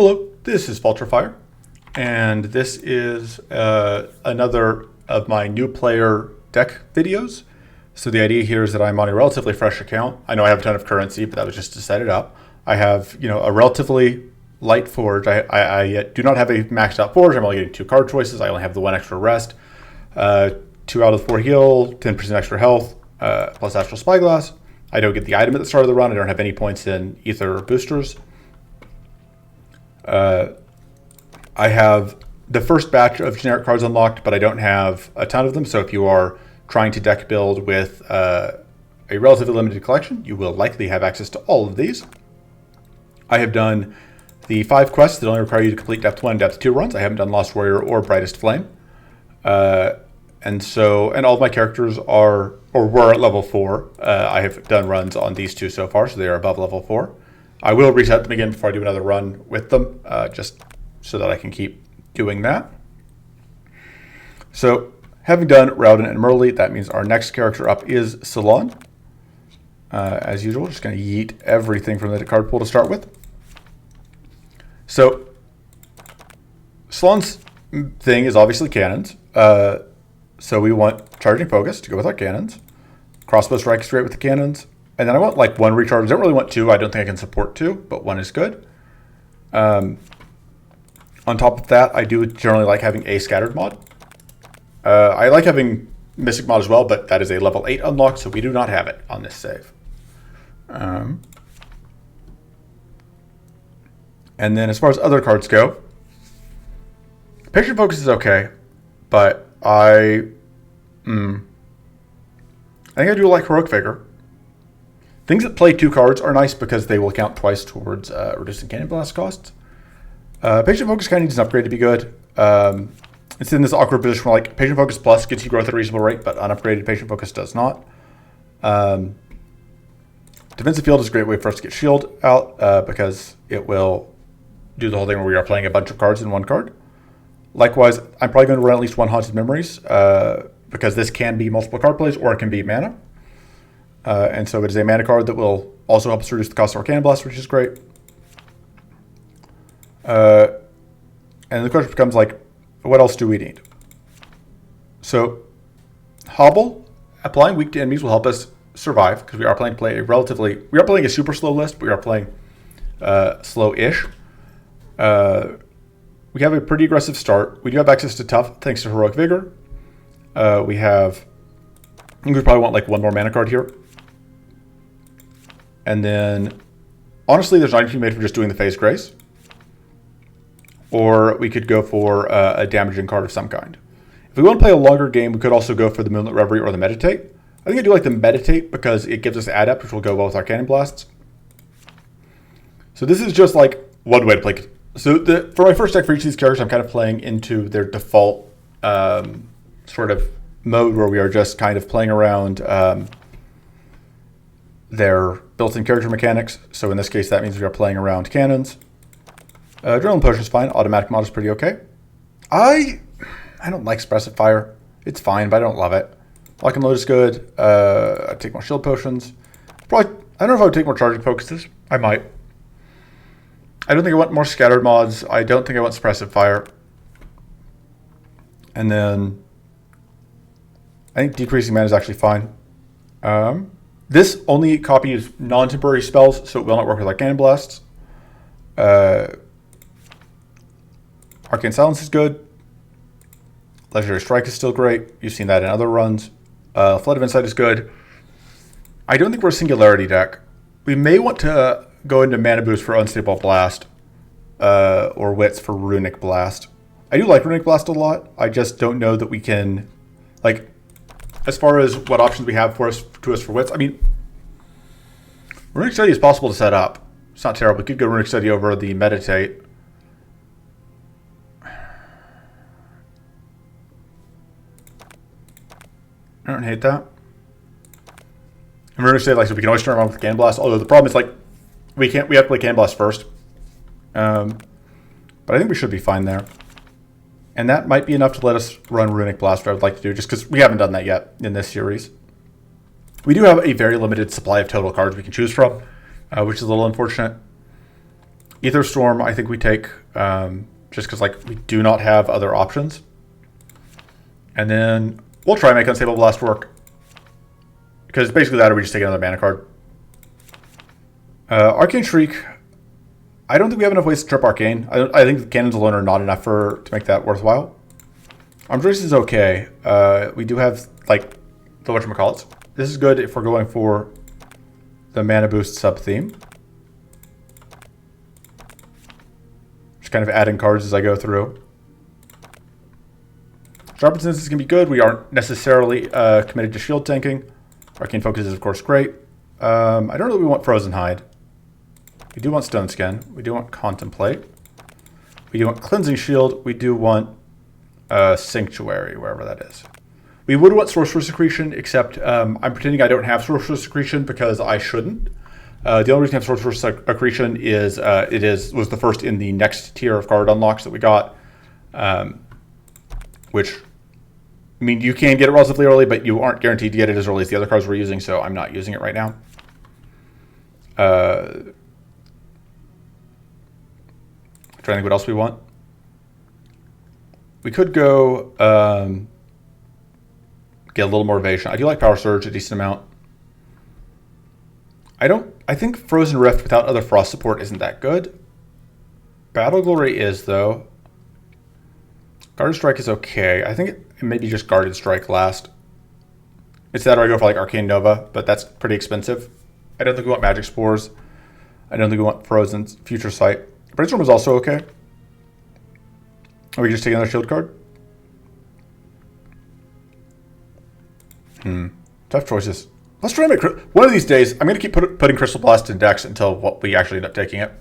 Hello, this is Vulturefire, and this is another of my new player deck videos. So the idea here is that I'm on a relatively fresh account. I know I have a ton of currency, but that was just to set it up. I have, a relatively light forge. I do not have a maxed out forge. I'm only getting 2 card choices. I only have the 1 extra rest, 2 out of the 4 heal, 10% extra health, plus Astral Spyglass. I don't get the item at the start of the run. I don't have any points in ether or boosters. I have the first batch of generic cards unlocked, but I don't have a ton of them. So if you are trying to deck build with a relatively limited collection, you will likely have access to all of these. I have done the 5 quests that only require you to complete Depth 1 and Depth 2 runs. I haven't done Lost Warrior or Brightest Flame. And all of my characters are, or were at level 4. I have done runs on these 2 so far, so they are above level 4. I will reset them again before I do another run with them, just so that I can keep doing that. So, having done Rauden and Merle, that means our next character up is Silan. As usual, just going to yeet everything from the card pool to start with. So, Silan's thing is obviously cannons. So we want Charging Focus to go with our cannons. Crossbow Strike straight with the cannons. And then I want like 1 recharge. I don't really want 2. I don't think I can support 2, but 1 is good. On top of that, I do generally like having a Scattered mod. I like having Mystic mod as well, but that is a level 8 unlock, so we do not have it on this save. And then as far as other cards go, Patient Focus is okay, but I think I do like Heroic Vigor. Things that play 2 cards are nice because they will count twice towards reducing Cannon Blast costs. Patient Focus kind of needs an upgrade to be good. It's in this awkward position where like Patient Focus Plus gets you growth at a reasonable rate, but unupgraded Patient Focus does not. Defensive Field is a great way for us to get Shield out because it will do the whole thing where we are playing a bunch of cards in 1 card. Likewise, I'm probably going to run at least 1 Haunted Memories because this can be multiple card plays or it can be mana. And so it is a mana card that will also help us reduce the cost of our Cannon Blast, which is great. And the question becomes like, what else do we need? So, Hobble, applying weak to enemies will help us survive because we are playing a super slow list. We are playing slow-ish. We have a pretty aggressive start. We do have access to Tough thanks to Heroic Vigor. We probably want like 1 more mana card here. And then, honestly, there's an argument to be made for just doing the Phase Grace. Or we could go for a damaging card of some kind. If we want to play a longer game, we could also go for the Moonlit Reverie or the Meditate. I think I do like the Meditate because it gives us Adept, which will go well with our Cannon Blasts. So this is just like one way to play. So for my first deck for each of these characters, I'm kind of playing into their default sort of mode where we are just kind of playing around their built-in character mechanics. So in this case, that means we are playing around cannons. Adrenaline Potion is fine. Automatic mod is pretty okay. I don't like Suppressive Fire. It's fine, but I don't love it. Lock and Load is good. I take more Shield Potions. Probably, I don't know if I would take more Charging Focuses. I might. I don't think I want more Scattered mods. I don't think I want Suppressive Fire. And then I think Decreasing Mana is actually fine. This only copies non-temporary spells, so it will not work with our Cannon Blasts. Arcane Silence is good. Legendary Strike is still great. You've seen that in other runs. Flood of Insight is good. I don't think we're a Singularity deck. We may want to go into Mana Boost for Unstable Blast or Wits for Runic Blast. I do like Runic Blast a lot. I just don't know that we can, like, as far as what options we have for us for Wits. I mean, Runic Study is possible to set up. It's not terrible. We could go Runic Study over the Meditate. I don't hate that. And Runic Study, like, so we can always turn around with Cannon Blast. Although the problem is, like, we have to play Cannon Blast first. But I think we should be fine there. And that might be enough to let us run Runic Blast, what I would like to do, just because we haven't done that yet in this series. We do have a very limited supply of total cards we can choose from, which is a little unfortunate. Ether Storm, I think we take just because like we do not have other options. And then we'll try and make Unstable Blast work. Because basically that or we just take another mana card. Arcane Shriek. I don't think we have enough ways to trip Arcane. I think the cannons alone are not enough to make that worthwhile. Arms Race is okay. We do have like the whatchamacallits. This is good if we're going for the mana boost sub-theme. Just kind of adding cards as I go through. Sharpened Senses can be good. We aren't necessarily committed to shield tanking. Arcane Focus is, of course, great. I don't know that we want Frozen Hide. We do want Stone Skin. We do want Contemplate. We do want Cleansing Shield. We do want Sanctuary, wherever that is. We would want Sorcerer's Secretion, except I'm pretending I don't have Sorcerer's Secretion because I shouldn't. The only reason I have Sorcerer's Secretion is was the first in the next tier of card unlocks that we got, which, I mean, you can get it relatively early, but you aren't guaranteed to get it as early as the other cards we're using, so I'm not using it right now. I'm trying to think what else we want. We could go get a little more evasion. I do like Power Surge a decent amount. I think Frozen Rift without other Frost support isn't that good. Battle Glory is, though. Guarded Strike is okay. I think it may be just Guarded Strike last. It's that or I go for like Arcane Nova, but that's pretty expensive. I don't think we want Magic Spores. I don't think we want Frozen Future Sight. Brainstorm is also okay. Or we can just take another shield card. Tough choices. Let's try and make... One of these days, I'm going to keep putting Crystal Blast in decks until we actually end up taking it.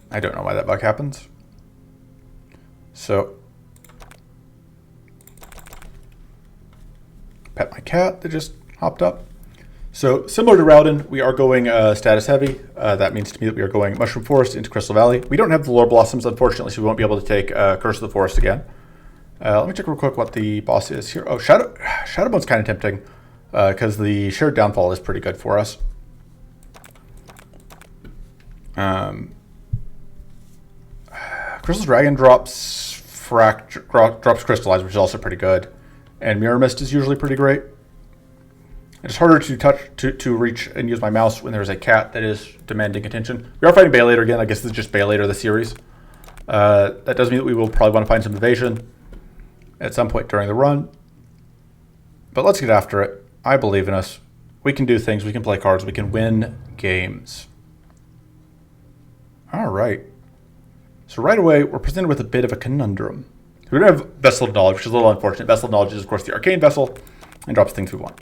I don't know why that bug happens. So, pet my cat that just hopped up. So, similar to Rowden, we are going status heavy. That means to me that we are going Mushroom Forest into Crystal Valley. We don't have the Lore Blossoms, unfortunately, so we won't be able to take Curse of the Forest again. Let me check real quick what the boss is here. Oh, Shadowbone's kind of tempting because the Shared Downfall is pretty good for us. Crystal Dragon drops Crystallize, which is also pretty good. And Mirror Mist is usually pretty great. It's harder to reach and use my mouse when there's a cat that is demanding attention. We are fighting Baylater again. I guess this is just Baylater the series. That does mean that we will probably want to find some evasion at some point during the run. But let's get after it. I believe in us. We can do things. We can play cards. We can win games. All right. So right away, we're presented with a bit of a conundrum. We don't have Vessel of Knowledge, which is a little unfortunate. Vessel of Knowledge is, of course, the Arcane Vessel and drops things we want.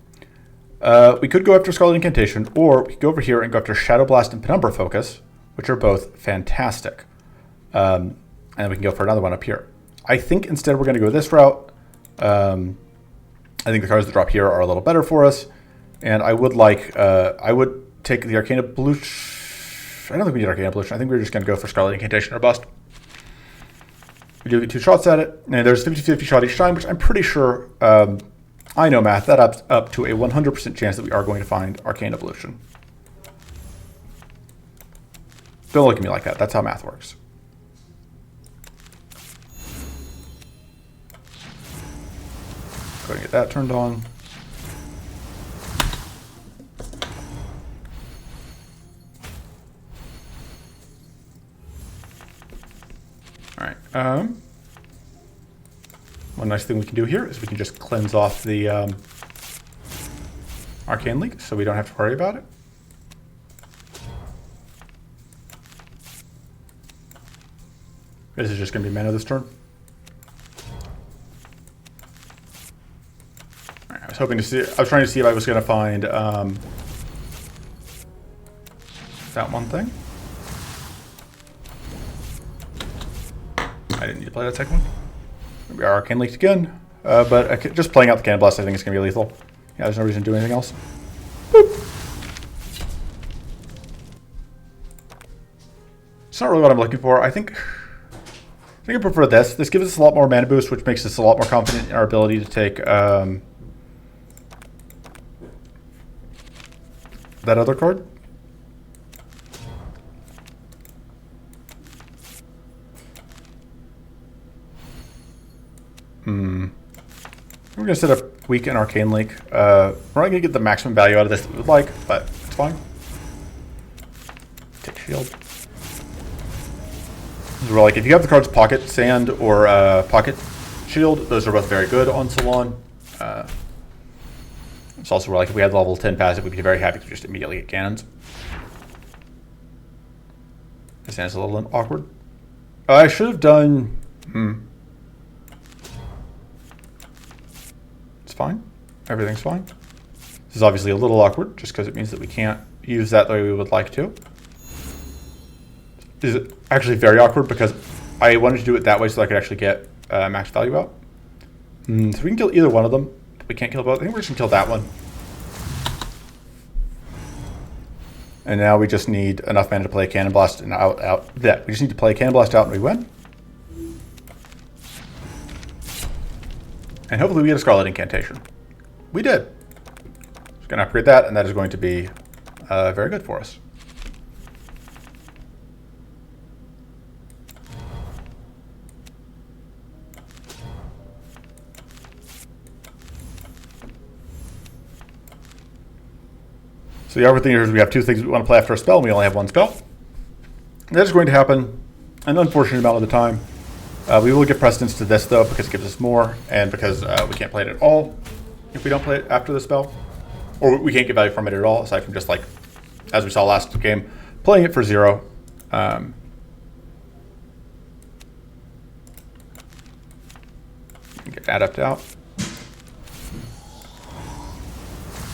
We could go after Scarlet Incantation, or we could go over here and go after Shadow Blast and Penumbra Focus, which are both fantastic. And we can go for another one up here. I think instead we're going to go this route. I think the cards that drop here are a little better for us. And I would take the Arcane Ablution. I don't think we need Arcane Ablution. I think we're just going to go for Scarlet Incantation or Bust. We do get 2 shots at it. And there's a 50-50 shot each time, which I'm pretty sure, I know math, that up to a 100% chance that we are going to find Arcane Ablution. Don't look at me like that. That's how math works. Go ahead and get that turned on. All right. One nice thing we can do here is we can just cleanse off the Arcane Leak, so we don't have to worry about it. This is just going to be mana this turn. All right, I was trying to see if I was going to find that one thing. I didn't need to play that second one. We are Arcane Leaked again, but just playing out the Cannon Blast I think is going to be lethal. Yeah, there's no reason to do anything else. Boop. It's not really what I'm looking for. I think I prefer this. This gives us a lot more mana boost, which makes us a lot more confident in our ability to take that other card. We're going to set up Weak and Arcane Link. We're not going to get the maximum value out of this that we would like, but it's fine. Take Shield. We're like, if you have the cards Pocket Sand or Pocket Shield, those are both very good on Silan. It's also where, like, if we had level 10 passive, we'd be very happy to just immediately get cannons. This is a little awkward. I should have done... It's fine. Everything's fine. This is obviously a little awkward, just because it means that we can't use that the way we would like to. This is actually very awkward, because I wanted to do it that way so I could actually get max value out. So we can kill either one of them. We can't kill both. I think we're just going to kill that one. And now we just need enough mana to play Cannon Blast and out. We just need to play Cannon Blast out and we win. And hopefully we get a Scarlet Incantation. We did. Just going to upgrade that, and that is going to be very good for us. So the awkward thing here is we have two things we want to play after a spell, and we only have one spell. And that is going to happen an unfortunate amount of the time. We will give precedence to this, though, because it gives us more, and because we can't play it at all if we don't play it after the spell. Or we can't get value from it at all, aside from just, like, as we saw last game, playing it for 0. Get Adept out.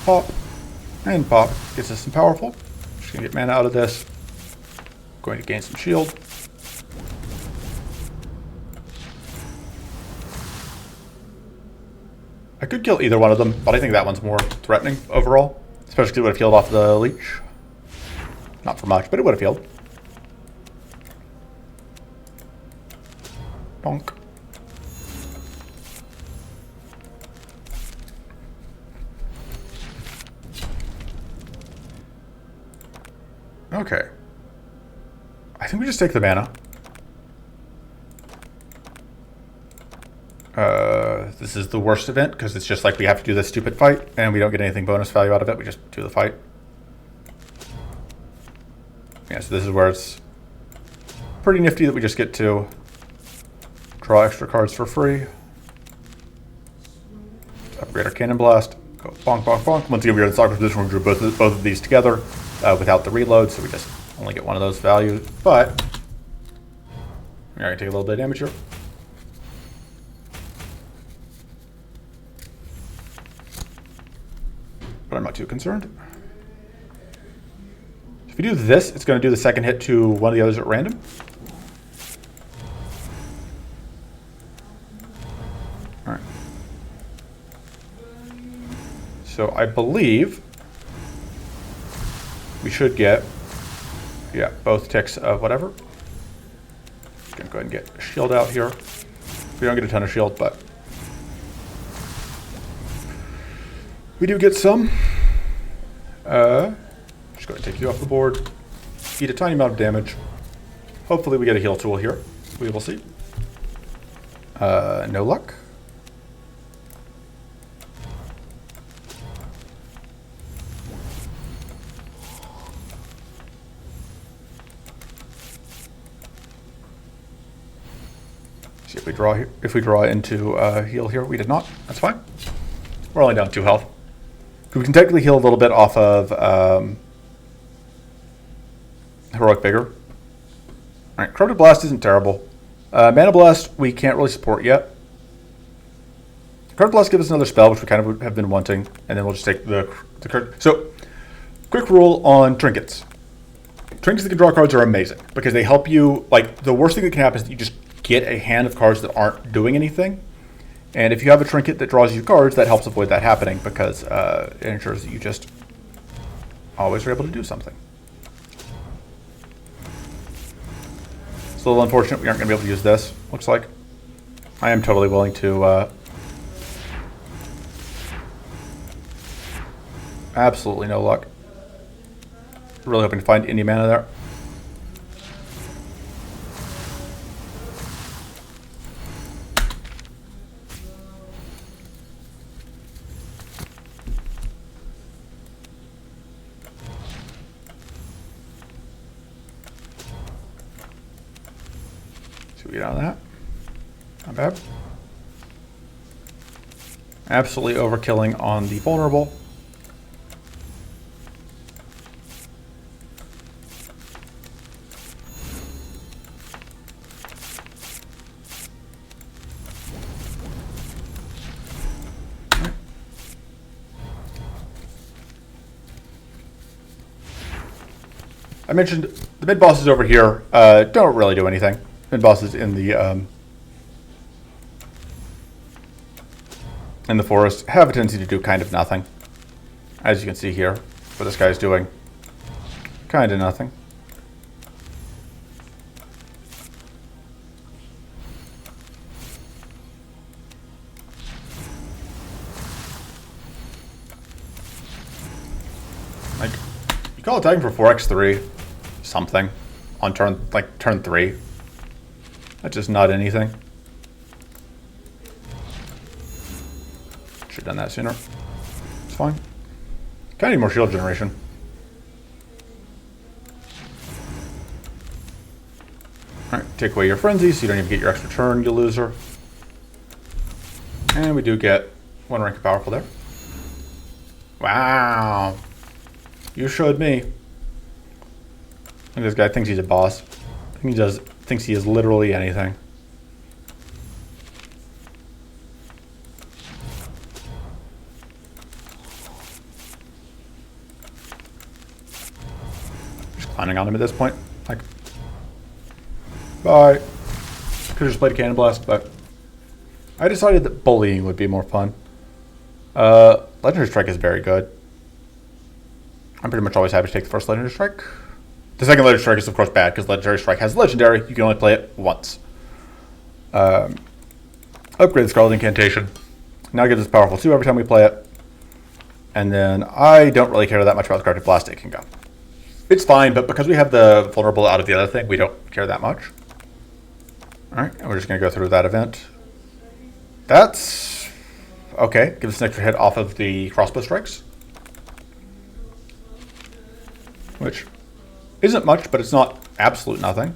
Pop. And Pop gets us some powerful. Just gonna get mana out of this. Going to gain some shield. I could kill either one of them, but I think that one's more threatening overall. Especially because it would have healed off the leech. Not for much, but it would have healed. Bonk. Okay. I think we just take the mana. This is the worst event because it's just like we have to do this stupid fight and we don't get anything bonus value out of it. We just do the fight. Yeah, so this is where it's pretty nifty that we just get to draw extra cards for free. Upgrade our Cannon Blast. Go bonk, bonk, bonk. Once again, we're in the soccer position where we drew both of these together without the reload, so we just only get one of those values. But we're going to take a little bit of damage here. But I'm not too concerned. If we do this, it's going to do the second hit to one of the others at random. All right. So I believe we should get, yeah, both ticks of whatever. Just going to go ahead and get a shield out here. We don't get a ton of shield, but we do get some. Just going to take you off the board. Eat a tiny amount of damage. Hopefully we get a heal tool here. We will see. No luck. See if we draw here. If we draw into heal here, we did not. That's fine. We're only down 2 health. We can technically heal a little bit off of Heroic Vigor. Alright, Corrupted Blast isn't terrible. Mana Blast we can't really support yet. Corrupted Blast gives us another spell, which we kind of have been wanting, and then we'll just take the card. So, quick rule on trinkets. Trinkets that can draw cards are amazing, because they help you, like, the worst thing that can happen is that you just get a hand of cards that aren't doing anything. And if you have a trinket that draws you cards, that helps avoid that happening because it ensures that you just always are able to do something. It's a little unfortunate we aren't going to be able to use this, looks like. I am totally willing to... absolutely no luck. Really hoping to find any mana there. See what we get out of that. Not bad. Absolutely overkilling on the vulnerable. I mentioned the mid bosses over here don't really do anything. Mid bosses in the forest have a tendency to do kind of nothing. As you can see here, what this guy's doing, kind of nothing. Like, you call attacking for 4x3 something on turn 3. That's just not anything. Should have done that sooner. It's fine. Kind of need more shield generation. Alright, take away your frenzy so you don't even get your extra turn, you loser. And we do get 1 rank of powerful there. Wow. You showed me. Look, this guy thinks he's a boss. He thinks he is literally anything. Just clowning on him at this point. Like, bye. Could have just played a Cannon Blast, but I decided that bullying would be more fun. Legendary Strike is very good. I'm pretty much always happy to take the first Legendary Strike. The second Legendary Strike is of course bad because Legendary Strike has Legendary. You can only play it once. Upgrade the Scarlet Incantation. Now it gives us powerful 2 every time we play it. And then I don't really care that much about the Corrupted Blast. It can go. It's fine, but because we have the vulnerable out of the other thing, we don't care that much. Alright, and we're just going to go through that event. That's okay. Give us an extra hit off of the crossbow strikes. Which isn't much, but it's not absolute nothing.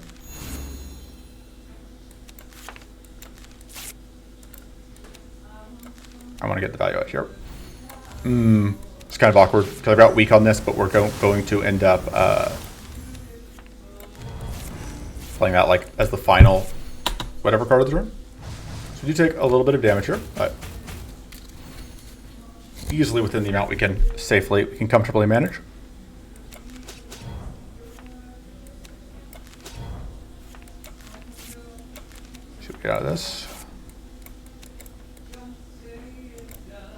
I want to get the value out here. It's kind of awkward because I've got weak on this, but we're going to end up playing that like as the final whatever card of the turn. So we do take a little bit of damage here, but easily within the amount we can comfortably manage. Should we get out of this?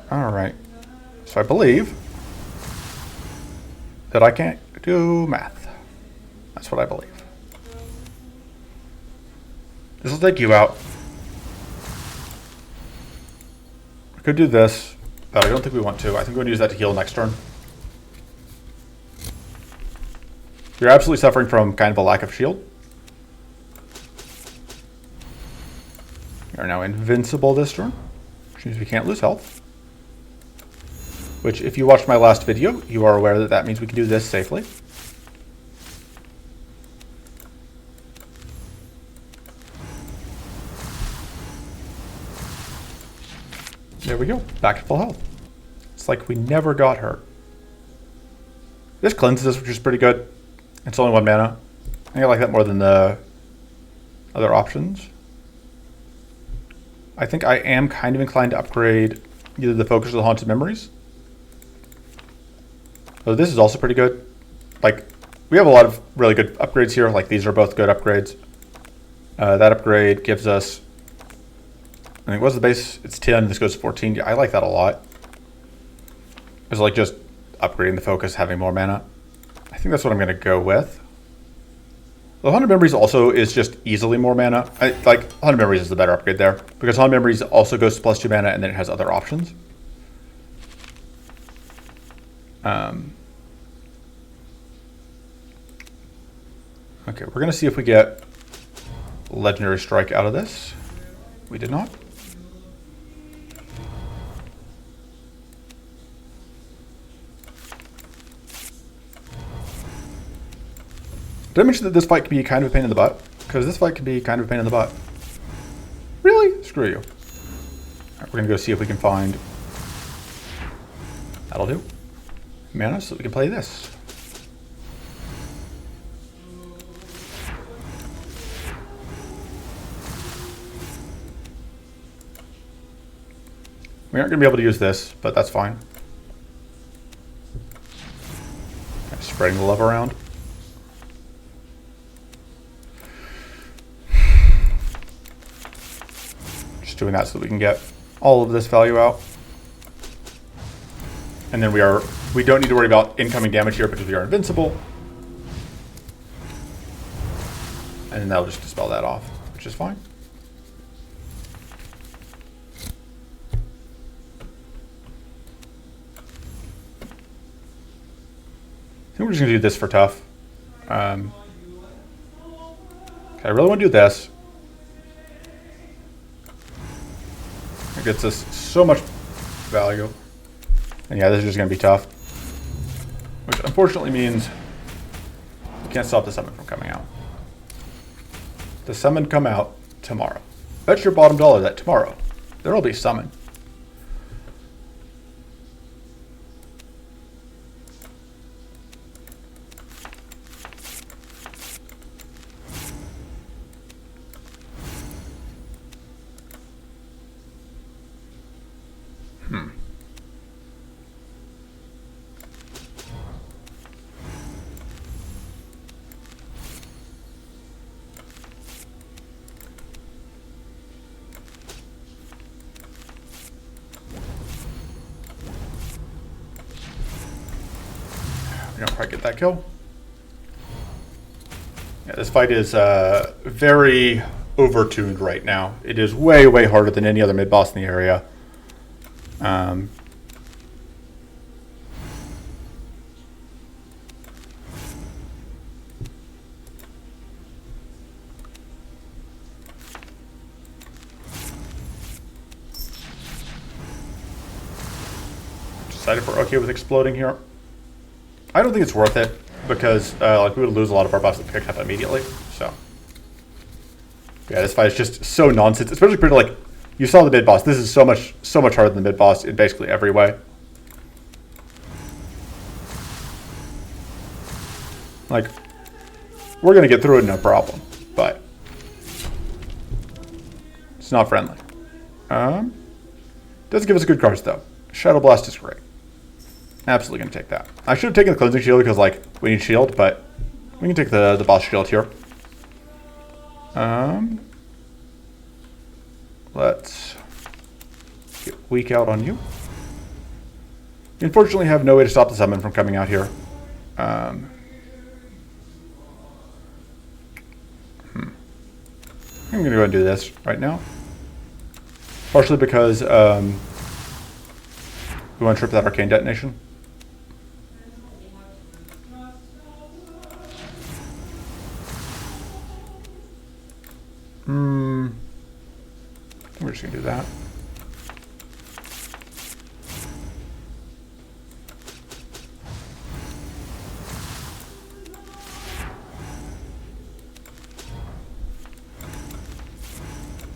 All right. So I believe that I can't do math. That's what I believe. This will take you out. I could do this, but I don't think we want to. I think we're going to use that to heal next turn. You're absolutely suffering from kind of a lack of shield. We are now invincible this turn, which means we can't lose health. Which, if you watched my last video, you are aware that that means we can do this safely. There we go, back to full health. It's like we never got hurt. This cleanses us, which is pretty good. It's only 1 mana. I think I like that more than the other options. I think I am kind of inclined to upgrade either the Focus or the Haunted Memories. So this is also pretty good. Like, we have a lot of really good upgrades here. Like, these are both good upgrades. That upgrade gives us, I think, what's the base? It's 10, this goes to 14. Yeah, I like that a lot. It's like just upgrading the Focus, having more mana. I think that's what I'm going to go with. The Haunted Memories also is just easily more mana. Like, Haunted Memories is the better upgrade there. Because Haunted Memories also goes to +2 mana and then it has other options. Okay, we're going to see if we get Legendary Strike out of this. We did not. Did I mention that this fight can be kind of a pain in the butt? Because this fight can be kind of a pain in the butt. Really? Screw you. Alright, we're going to go see if we can find... That'll do. Mana, so we can play this. We aren't going to be able to use this, but that's fine. Okay, spreading the love around. Doing that so that we can get all of this value out. And then we don't need to worry about incoming damage here because we are invincible. And then that'll just dispel that off, which is fine. I think we're just gonna do this for tough. Okay, I really want to do this. It gets us so much value. And yeah, this is just going to be tough. Which unfortunately means you can't stop the summon from coming out. The summon come out tomorrow. Bet your bottom dollar that tomorrow there will be summon. We don't quite get that kill. Yeah, this fight is very overtuned right now. It is way, way harder than any other mid-boss in the area. Decided if we're okay with exploding here. I don't think it's worth it because like we would lose a lot of our buffs that picked up immediately. So yeah, this fight is just so nonsense. Especially compared to like you saw the mid boss. This is so much harder than the mid boss in basically every way. Like we're gonna get through it no problem, but it's not friendly. Does give us good cards though. Shadow Blast is great. Absolutely going to take that. I should have taken the Cleansing Shield because, like, we need shield, but we can take the boss shield here. Let's get weak out on you. We unfortunately have no way to stop the summon from coming out here. I'm going to go and do this right now. Partially because we want to trip that Arcane Detonation. We're just going to do that.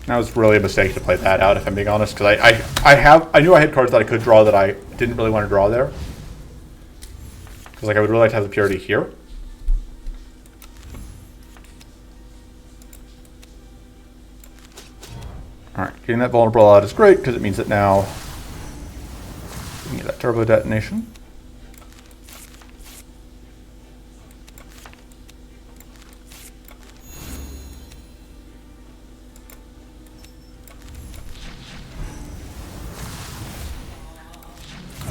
That was really a mistake to play that out, if I'm being honest, because I knew I had cards that I could draw that I didn't really want to draw there. Because like I would really like to have the Purity here. Alright, getting that vulnerable out is great because it means that now we can get that turbo detonation.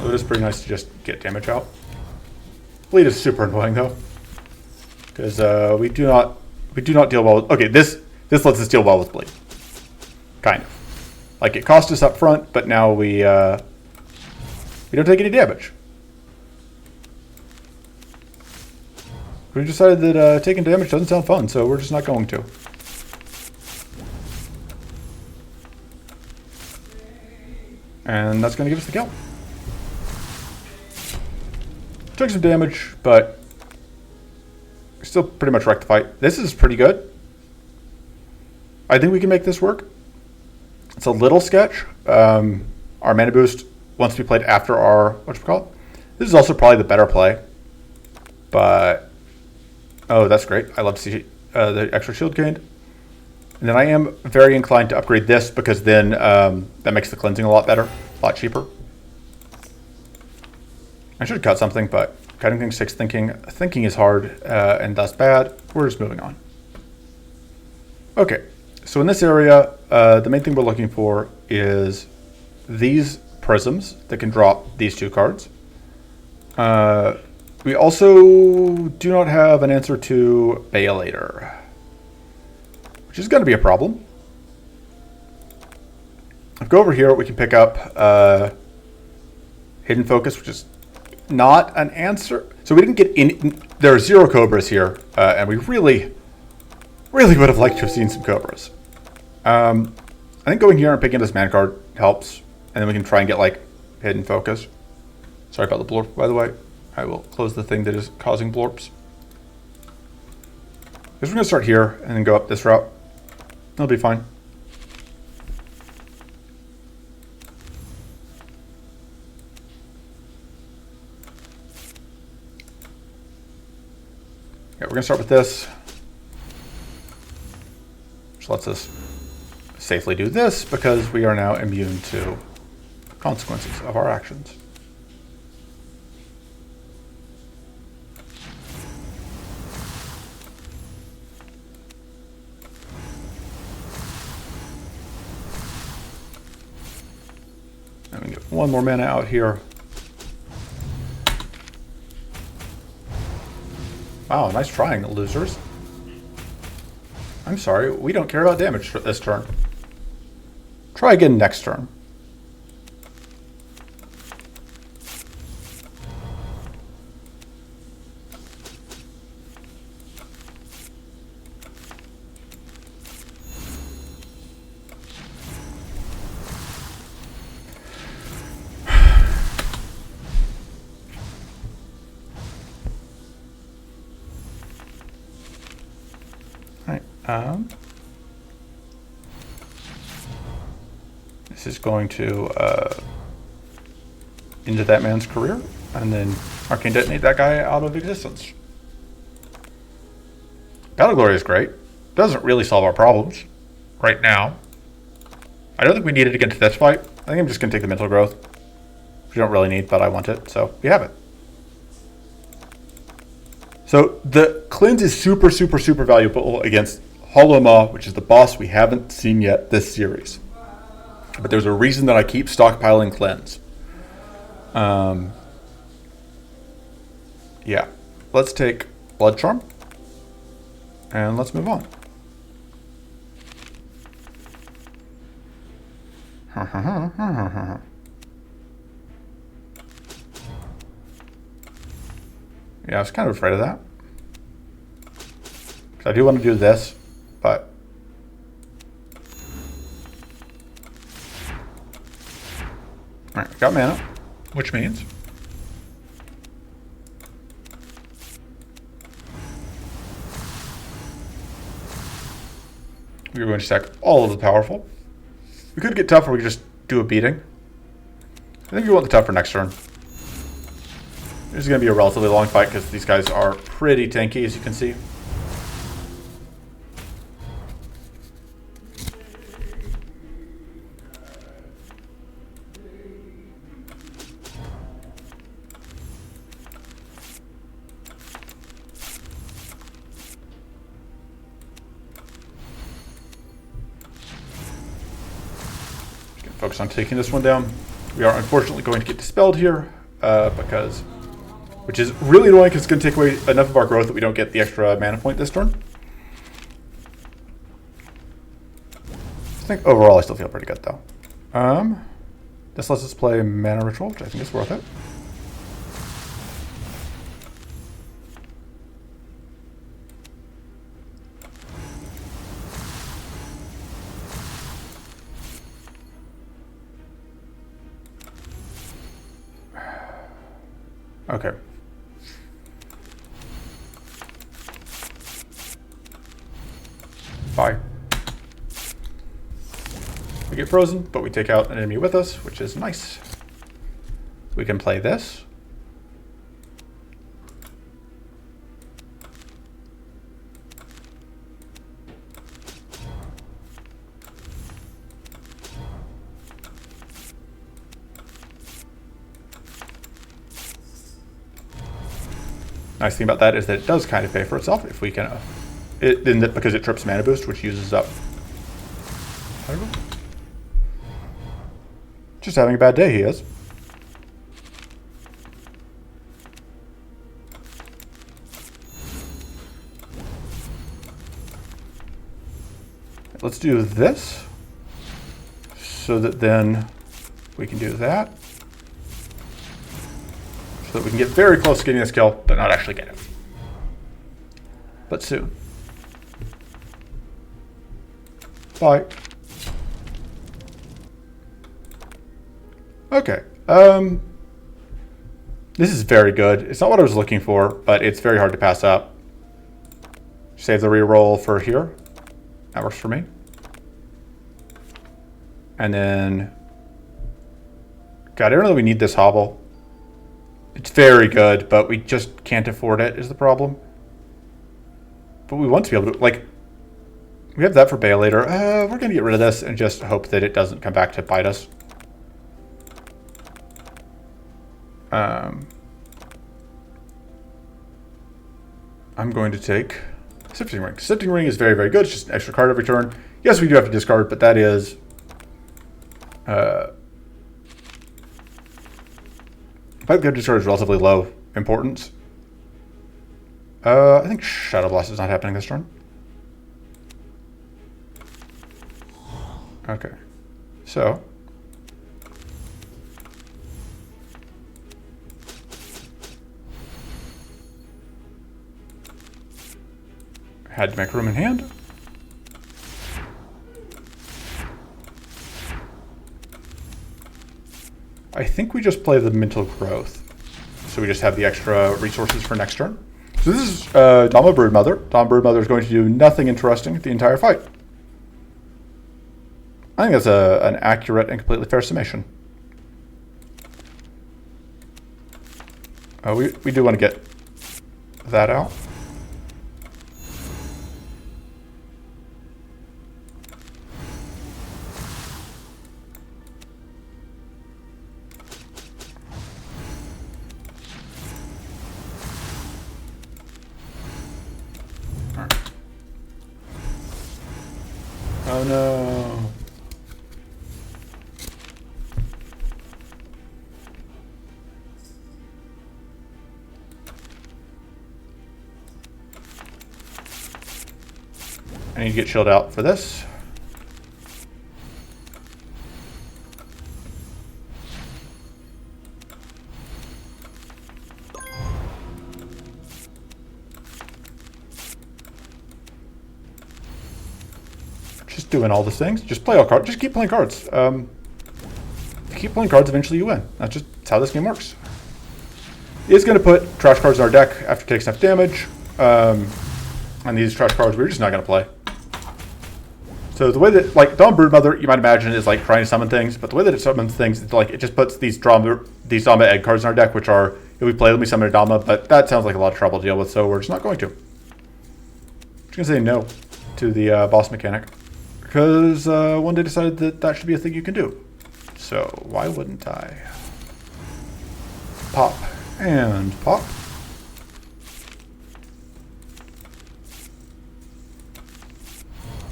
It is pretty nice to just get damage out. Bleed is super annoying though, because we do not We do not deal well with... Okay, this lets us deal well with bleed. Kind of. Like, it cost us up front, but now we don't take any damage. We decided that taking damage doesn't sound fun, so we're just not going to. And that's going to give us the kill. Took some damage, but still pretty much wrecked the fight. This is pretty good. I think we can make this work. It's a little sketch. Our mana boost wants to be played after our, whatchamacallit. This is also probably the better play. But, oh, that's great. I love to see the extra shield gained. And then I am very inclined to upgrade this because then that makes the cleansing a lot better, a lot cheaper. I should cut something, but cutting things takes thinking. Thinking is hard and thus bad. We're just moving on. Okay, so in this area, the main thing we're looking for is these prisms that can drop these 2 cards. We also do not have an answer to Baelator, which is going to be a problem. If we go over here, we can pick up Hidden Focus, which is not an answer. So we didn't get any... There are 0 Cobras here, and we really would have liked to have seen some Cobras. I think going here and picking this man card helps, and then we can try and get, like, Hidden Focus. Sorry about the blorp, by the way. I will close the thing that is causing blorps. We're going to start here and then go up this route. It'll be fine. Yeah, we're going to start with this, which lets us safely do this because we are now immune to consequences of our actions. And we get 1 more mana out here. Wow, nice trying, losers. I'm sorry, we don't care about damage for this turn. Try again next turn. This is going to into that man's career, and then Arcane Detonate that guy out of existence. Battle Glory is great. Doesn't really solve our problems right now. I don't think we need it against this fight. I think I'm just going to take the Mental Growth, which we don't really need, but I want it, so we have it. So the cleanse is super valuable against Hollow Maw, which is the boss we haven't seen yet this series. But there's a reason that I keep stockpiling cleanse. Yeah. Let's take Blood Charm. And let's move on. Yeah, I was kind of afraid of that. Because I do want to do this, but... Alright, got mana, which means... we're going to stack all of the powerful. We could get tough, or we could just do a beating. I think we want the tough for next turn. This is going to be a relatively long fight because these guys are pretty tanky, as you can see. Focus on taking this one down. We are unfortunately going to get dispelled here which is really annoying because it's going to take away enough of our growth that we don't get the extra mana point this turn. think overall I still feel pretty good, though. This lets us play Mana Ritual, which I think is worth it. Okay. Bye. We get frozen, but we take out an enemy with us, which is nice. We can play this. Nice thing about that is that it does kind of pay for itself if we can, because it trips mana boost, which uses up. I don't know. Just having a bad day, he is. Let's do this, so that then we can do that. So that we can get very close to getting this kill, but not actually get it. But soon. Bye. Okay. This is very good. It's not what I was looking for, but it's very hard to pass up. Save the reroll for here. That works for me. And then... God, I don't know that we need this hobble. It's very good, but we just can't afford it, is the problem. But we want to be able to, like... We have that for Bay later. We're going to get rid of this and just hope that it doesn't come back to bite us. I'm going to take Sifting Ring. Sifting Ring is very, very good. It's just an extra card every turn. Yes, we do have to discard, but that is... the fact that discard is relatively low importance. I think Shadow Blast is not happening this turn. Okay. So... had to make room in hand. I think we just play the Mental Growth. So we just have the extra resources for next turn. So this is Dama Broodmother. Dama Broodmother is going to do nothing interesting the entire fight. I think that's an accurate and completely fair summation. We do want to get that out. Oh no. I need to get chilled out for this. Doing all these things. Just play all cards. Just keep playing cards. If you keep playing cards, eventually you win. That's just how this game works. He is going to put trash cards in our deck after it takes enough damage. And these trash cards we're just not going to play. So the way that, like, Dawn Broodmother, you might imagine, is like trying to summon things, but the way that it summons things, it's like it just puts these Dama egg cards in our deck, which are, if we play them, we summon a Dama, but that sounds like a lot of trouble to deal with, so we're just not going to. Just going to say no to the boss mechanic. Because one day decided that that should be a thing you can do. So why wouldn't I? Pop and pop.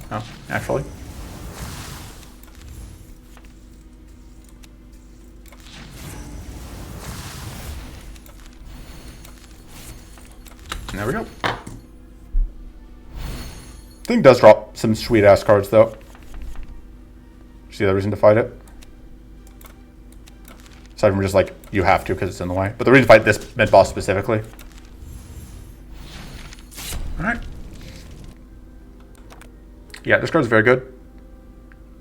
Oh, naturally. And there we go. Thing does drop some sweet ass cards though. See the reason to fight it? Aside from just like, you have to because it's in the way. But the reason to fight this mid boss specifically. Alright. Yeah, this card's very good.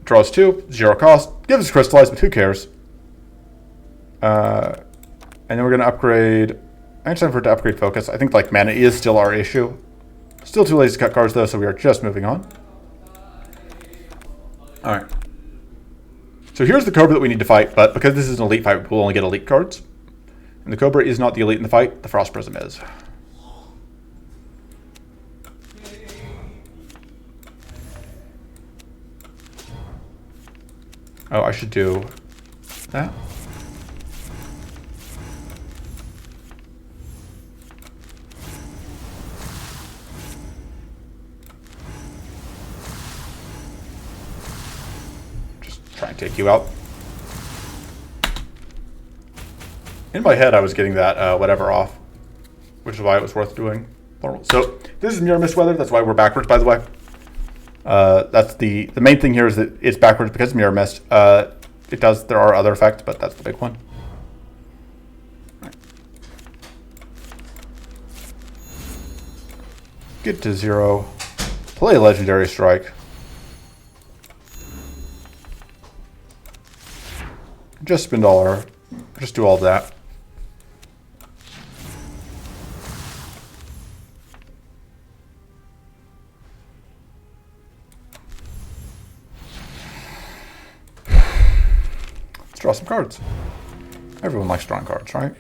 Draws 2, 0 cost. Gives us Crystallize, but who cares? And then we're going to upgrade... I think it's time for it to upgrade Focus. I think like mana is still our issue. Still too lazy to cut cards though, so we are just moving on. Alright. So here's the Cobra that we need to fight, but because this is an elite fight, we'll only get elite cards. And the Cobra is not the elite in the fight, the Frost Prism is. Oh, I should do that. Just try and take you out. In my head, I was getting that whatever off, which is why it was worth doing. So this is Mirror Mist Weather. That's why we're backwards, by the way. That's the main thing here is that it's backwards because of Mirror Mist. There are other effects, but that's the big one. Right. Get to 0. Play Legendary Strike. Just spend all our... Just do all that. Let's draw some cards. Everyone likes drawing cards, right?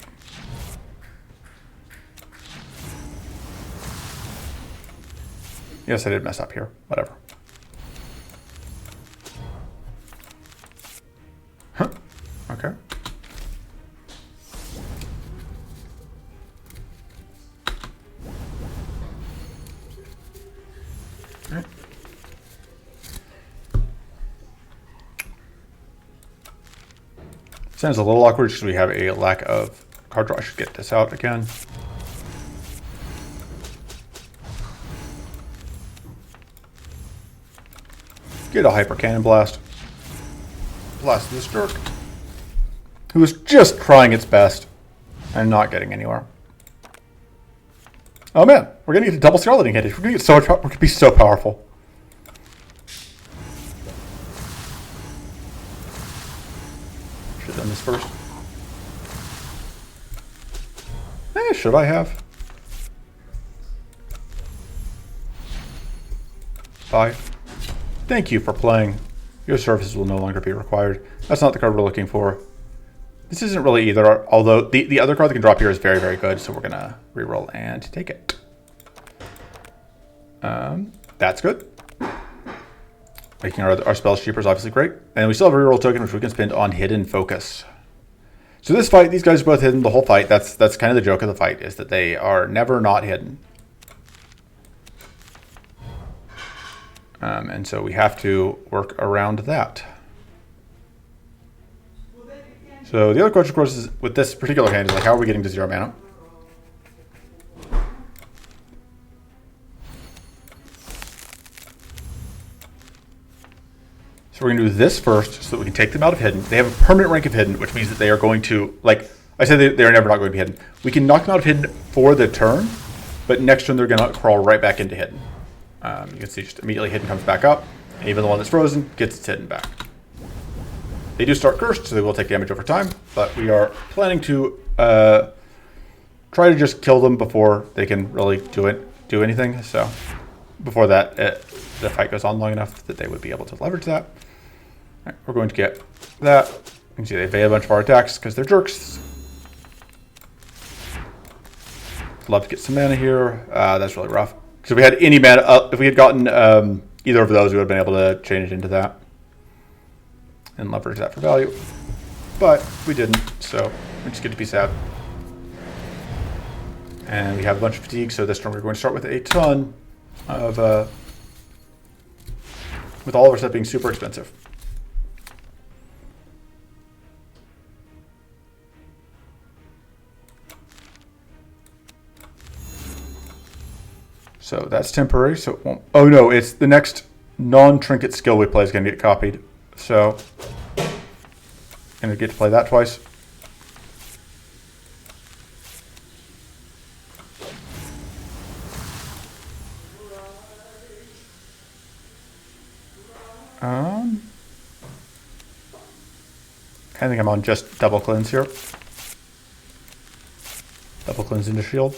Yes, I did mess up here. Whatever. Huh. Okay. All right. Sounds a little awkward because we have a lack of card draw. I should get this out again. Get a Hyper Cannon Blast. Blast this jerk, who is just trying its best and not getting anywhere. Oh man, we're gonna get a double Scarleting hit. We're gonna get so much. We're gonna be so powerful. Should have done this first. Should I have? 5. Thank you for playing. Your services will no longer be required. That's not the card we're looking for. This isn't really either, although the other card that can drop here is very, very good, so we're going to reroll and take it. That's good. Making our spells cheaper is obviously great. And we still have a reroll token, which we can spend on Hidden Focus. So this fight, these guys are both hidden the whole fight. That's kind of the joke of the fight, is that they are never not hidden. And so we have to work around that. So the other question, of course, is with this particular hand is like, how are we getting to 0 mana? So we're going to do this first so that we can take them out of hidden. They have a permanent rank of hidden, which means that they are going to, like I said, they are never not going to be hidden. We can knock them out of hidden for the turn, but next turn they're going to crawl right back into hidden. You can see just immediately hidden comes back up. And even the one that's frozen gets its hidden back. They do start cursed, so they will take damage over time, but we are planning to try to just kill them before they can really do anything. So before that, the fight goes on long enough that they would be able to leverage that. All right, we're going to get that. You can see they evade a bunch of our attacks because they're jerks. Love to get some mana here. That's really rough. So if we had any mana, if we had gotten either of those, we would have been able to change it into that and leverage that for value. But we didn't, so we just get to be sad. And we have a bunch of fatigue, so this turn we're going to start with a ton of, with all of our stuff being super expensive. So that's temporary, so it won't... Oh no, it's the next non-trinket skill we play is going to get copied. So gonna get to play that twice. I think I'm on just double cleanse here. Double cleanse into shield.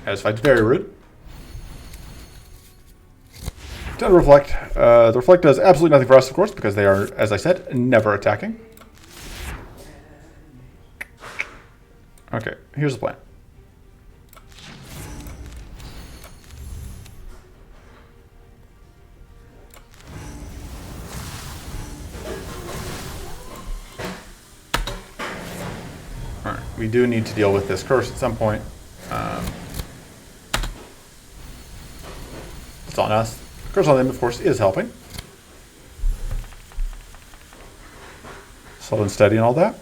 As fight's very rude. Time to reflect. The reflect does absolutely nothing for us, of course, because they are, as I said, never attacking. Okay, here's the plan. Alright, we do need to deal with this curse at some point. It's on us. Curse on them, of course, is helping. Slow and steady and all that.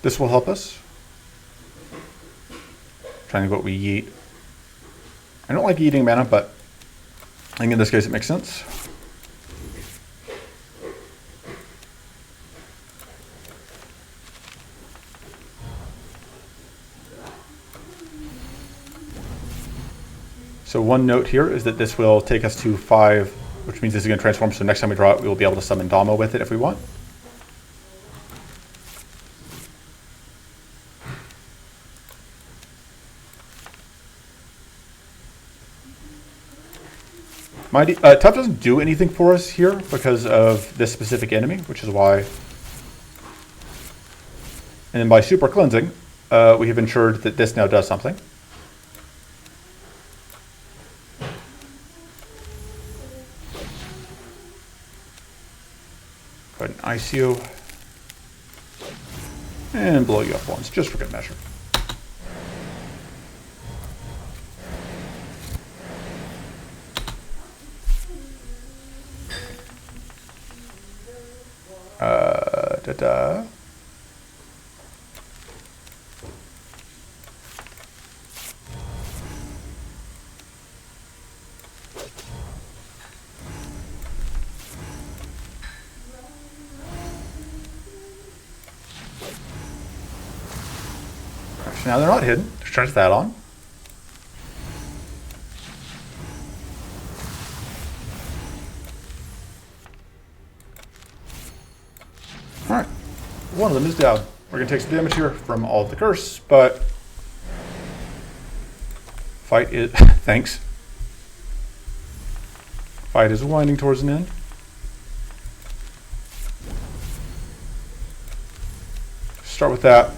This will help us. Trying to think what we yeet. I don't like eating mana, but I think in this case it makes sense. So one note here is that this will take us to 5, which means this is going to transform, so next time we draw it, we will be able to summon Dama with it if we want. Tough doesn't do anything for us here because of this specific enemy, which is why. And then by super cleansing, we have ensured that this now does something. Go ahead and ice you. And blow you up once, just for good measure. Da-da. Now they're not hidden. Just turns that on. Alright. One of them is down. We're going to take some damage here from all of the curse, but fight is thanks. Fight is winding towards an end. Start with that.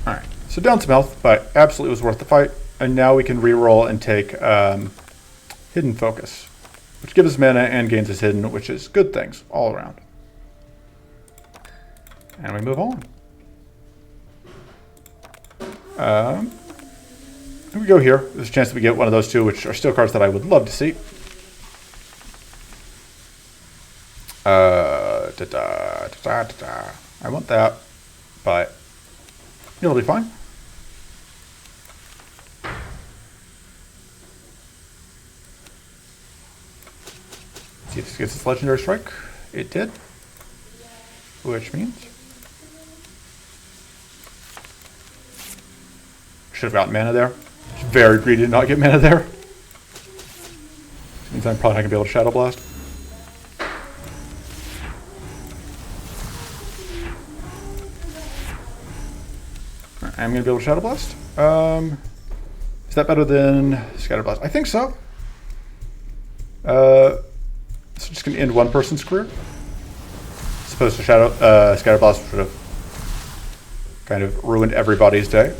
Alright, so down some health, but absolutely was worth the fight. And now we can reroll and take Hidden Focus, which gives us mana and gains us hidden, which is good things all around. And we move on. Here we go here. There's a chance that we get one of those two, which are still cards that I would love to see. I want that, but it'll be fine. See if this gets its legendary strike. It did. Which means should have gotten mana there. It's very greedy to not get mana there. Which means I'm probably not gonna be able to Shadow Blast. I'm going to be able to Shadow Blast. Is that better than Scatter Blast? I think so. It's just going to end one person's career. As opposed to Scatter Blast, which would have kind of ruined everybody's day.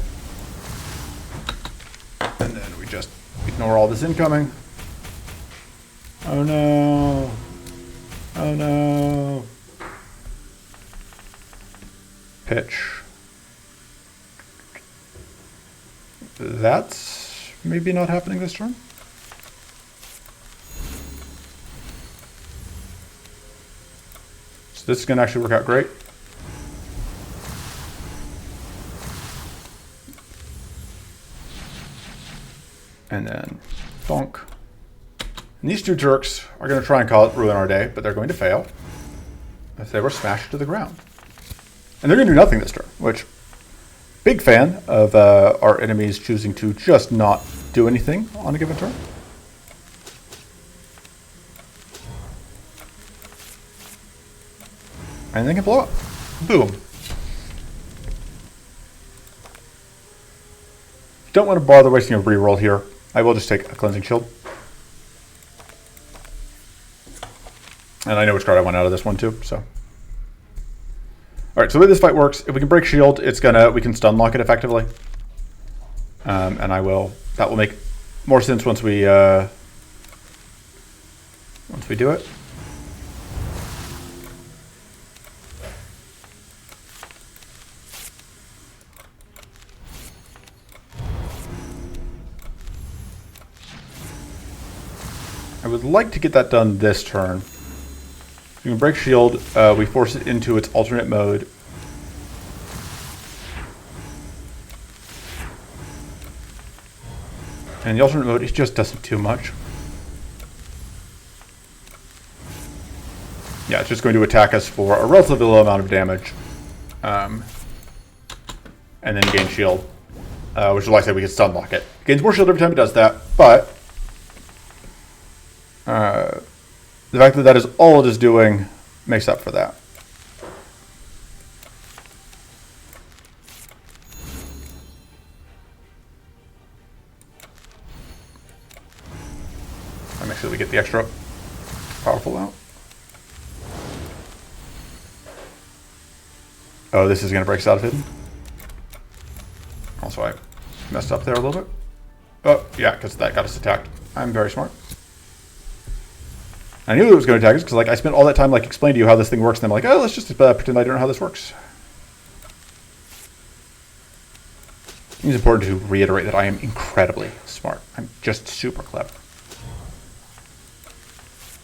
And then we just ignore all this incoming. Oh no. Oh no. Pitch. That's maybe not happening this turn. So this is going to actually work out great. And then bonk. And these two jerks are going to try and call it ruin our day, but they're going to fail if they were smashed to the ground. And they're going to do nothing this turn, which, big fan of our enemies choosing to just not do anything on a given turn. And they can blow up. Boom. Don't want to bother wasting a reroll here. I will just take a cleansing shield. And I know which card I want out of this one too, so. Alright, so the way this fight works, if we can break shield, we can stun lock it effectively. And that will make more sense once we do it. I would like to get that done this turn. You can break shield, we force it into its alternate mode. And the alternate mode, it just doesn't do much. Yeah, it's just going to attack us for a relatively low amount of damage. And then gain shield. Which is why I said we can stun lock it. It gains more shield every time it does that, but the fact that that is all it is doing makes up for that. And make sure we get the extra powerful out. Oh, this is going to break us out of hidden. Also, I messed up there a little bit. Oh, yeah, because that got us attacked. I'm very smart. I knew it was going to attack us because I spent all that time explaining to you how this thing works, and I'm like, oh, let's just pretend I don't know how this works. It's important to reiterate that I am incredibly smart. I'm just super clever.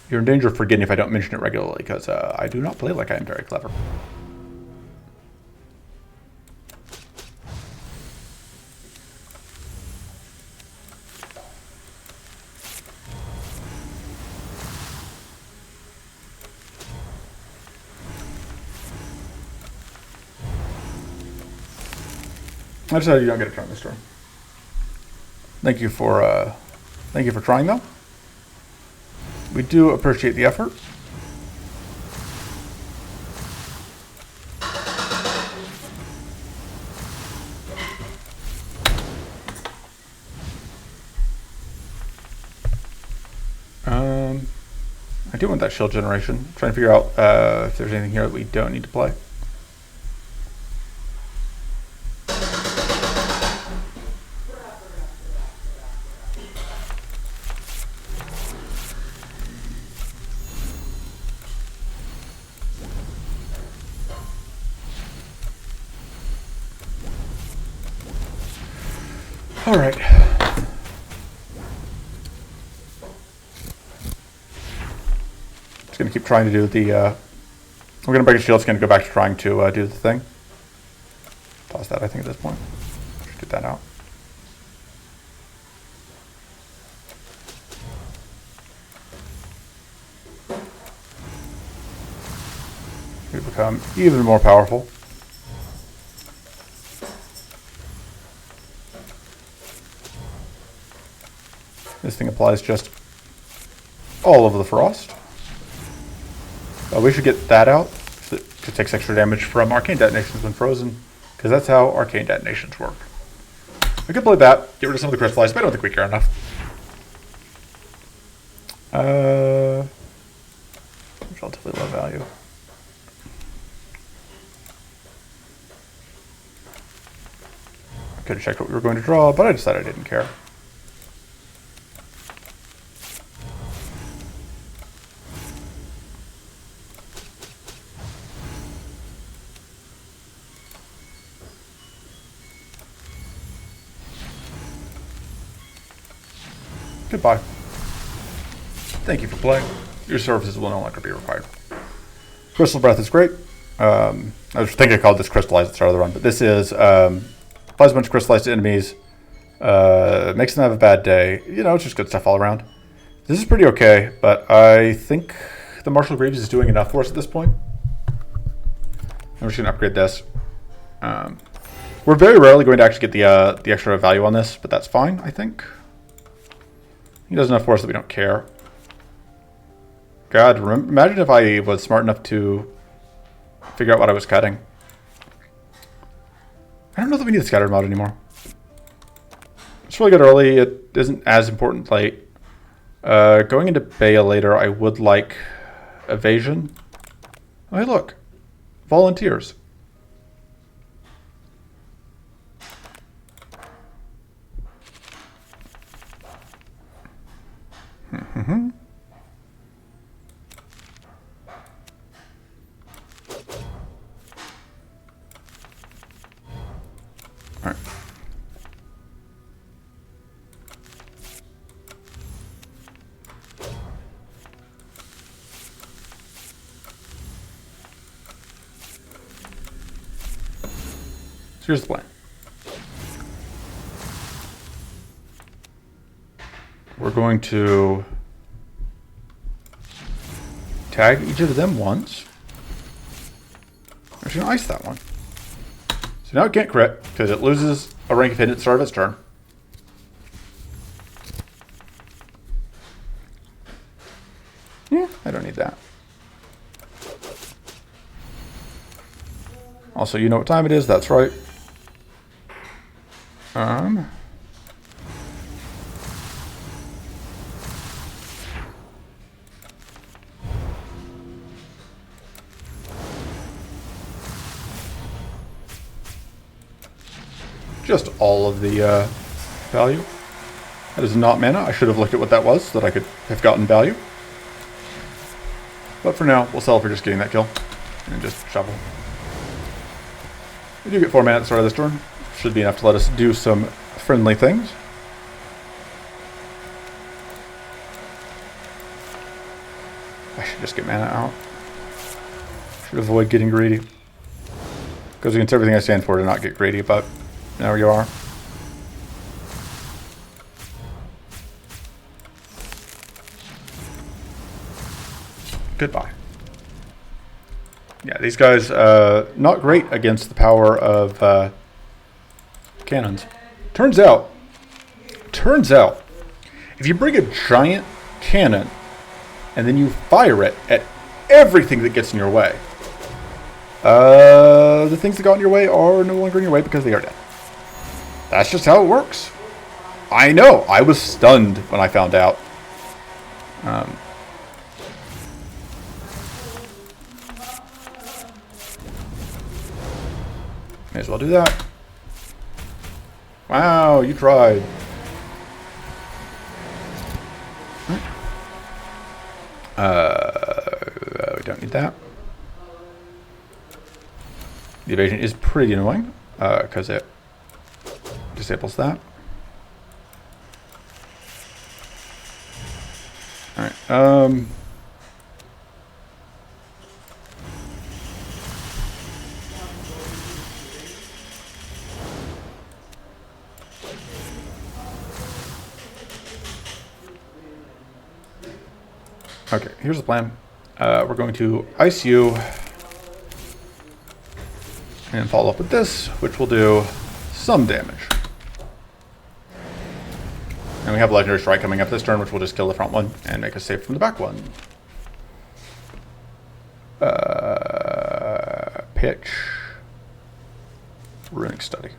You're in danger of forgetting if I don't mention it regularly, because I do not play like I am very clever. I decided you don't get a turn this turn. Thank you for trying though. We do appreciate the effort. I do want that shield generation. I'm trying to figure out if there's anything here that we don't need to play. All right. Just gonna keep trying to do the. We're gonna break a shield. It's gonna go back to trying to do the thing. Toss that, I think, at this point. Just get that out. We become even more powerful. This thing applies just all over the frost. We should get that out. It takes extra damage from arcane detonations when frozen, because that's how arcane detonations work. We could play that, get rid of some of the crystallized, but I don't think we care enough. Relatively low value. I could have checked what we were going to draw, but I decided I didn't care. Goodbye. Thank you for playing. Your services will no longer be required. Crystal Breath is great. I was thinking I called this Crystallize at the start of the run, but this is applies a bunch of crystallized to enemies, makes them have a bad day. You know, it's just good stuff all around. This is pretty okay, but I think the Martial Greaves is doing enough for us at this point. I'm just going to upgrade this. We're very rarely going to actually get the extra value on this, but that's fine, I think. He does enough for us that we don't care. God, imagine if I was smart enough to figure out what I was cutting. I don't know that we need the scattered mod anymore. It's really good early. It isn't as important late. Going into Bea later, I would like evasion. Oh, hey, look. Volunteers. Mm-hmm. All right. So here's the plan. We're going to tag each of them once. I'm just going to ice that one. So now it can't crit because it loses a rank of hit at the start of its turn. Yeah, I don't need that. Also, you know what time it is. That's right. Just all of the value. That is not mana. I should have looked at what that was so that I could have gotten value. But for now, we'll settle for just getting that kill. And just shovel. We do get 4 mana at the start of this turn. Should be enough to let us do some friendly things. I should just get mana out. Should avoid getting greedy. Goes against everything I stand for to not get greedy, but there you are. Goodbye. Yeah, these guys, not great against the power of cannons. Turns out, if you bring a giant cannon and then you fire it at everything that gets in your way, the things that got in your way are no longer in your way because they are dead. That's just how it works. I know. I was stunned when I found out. May as well do that. Wow, you tried. We don't need that. The evasion is pretty annoying because it disables that. All right. Okay, here's the plan. We're going to ice you and follow up with this, which will do some damage. And we have Legendary Strike coming up this turn, which will just kill the front one and make us safe from the back one. Pitch. Runic Study.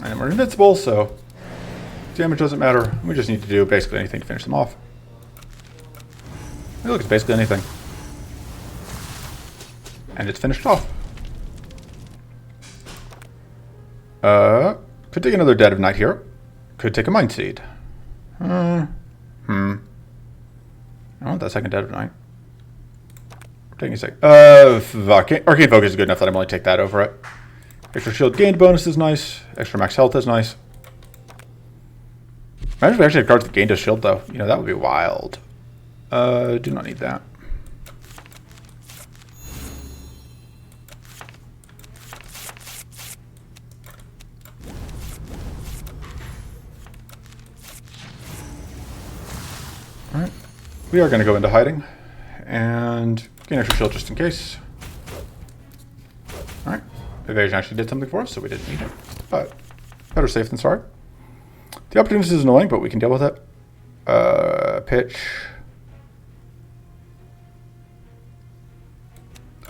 And we're invincible, so damage doesn't matter. We just need to do basically anything to finish them off. Hey, look, it's basically anything. And it's finished off. Could take another Dead of Night here. Could take a Mind Seed. Well, want that second Dead of Night. We're taking a sec. Arcane Focus is good enough that I'm only take that over it. Extra shield gained bonus is nice. Extra max health is nice. Imagine if we actually had cards that gained a shield, though. You know, that would be wild. Do not need that. Alright. We are going to go into hiding. And gain extra shield just in case. Alright. Evasion actually did something for us, so we didn't need it. But better safe than sorry. The opportunity is annoying, but we can deal with it. Pitch.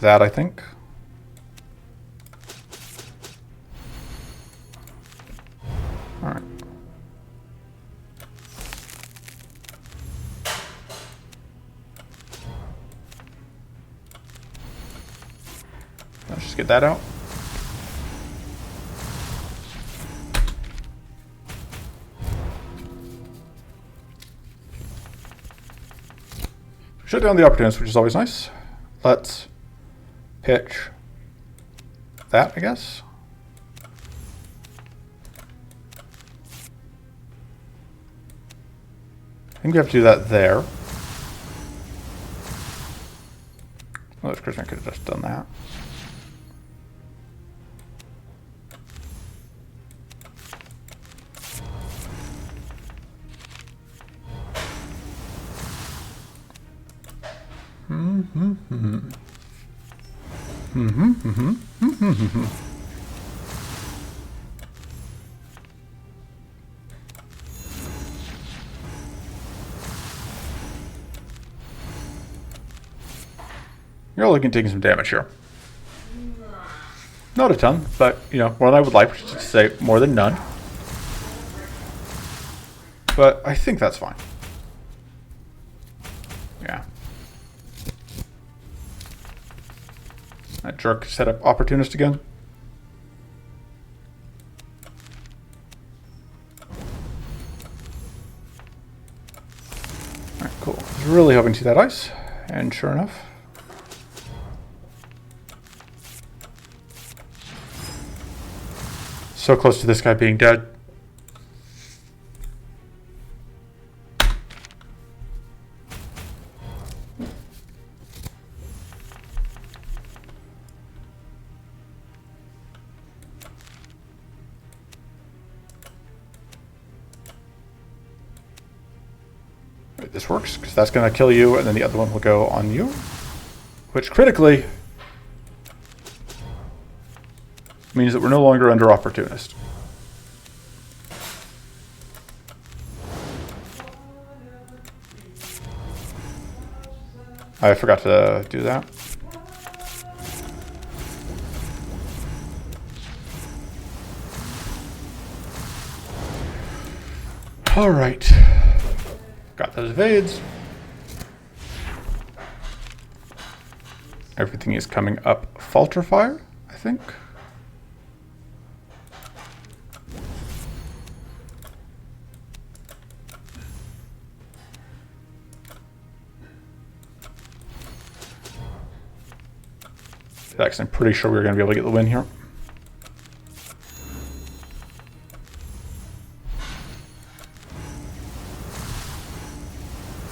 That, I think. Alright. Let's just get that out. Shut down the opportunist, which is always nice. Let's pitch that, I guess. I think we have to do that there. Well, this Christian could have just done that. You're looking at taking some damage here. Not a ton, but you know, more than I would like, which is to say more than none. But I think that's fine. Yeah. That jerk set up opportunist again. Alright, cool. I was really hoping to see that ice, and sure enough. So close to this guy being dead. Right, this works, because that's going to kill you, and then the other one will go on you. Which critically means that we're no longer under opportunist. I forgot to do that. All right. Got those evades. Everything is coming up Falter Fire, I think. Actually, I'm pretty sure we're going to be able to get the win here.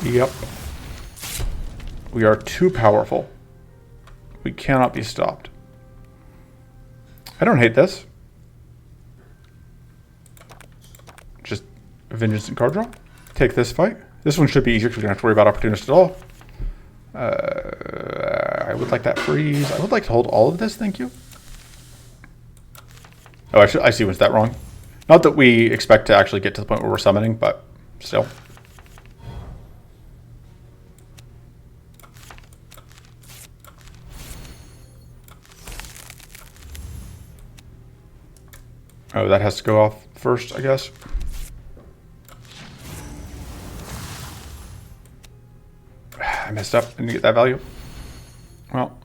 Yep. We are too powerful. We cannot be stopped. I don't hate this. Just vengeance and card draw. Take this fight. This one should be easier because we don't have to worry about opportunist at all. I would like that freeze. I would like to hold all of this, thank you. Oh, I see, was that wrong? Not that we expect to actually get to the point where we're summoning, but still. Oh, that has to go off first, I guess. I messed up. Didn't get that value. Well.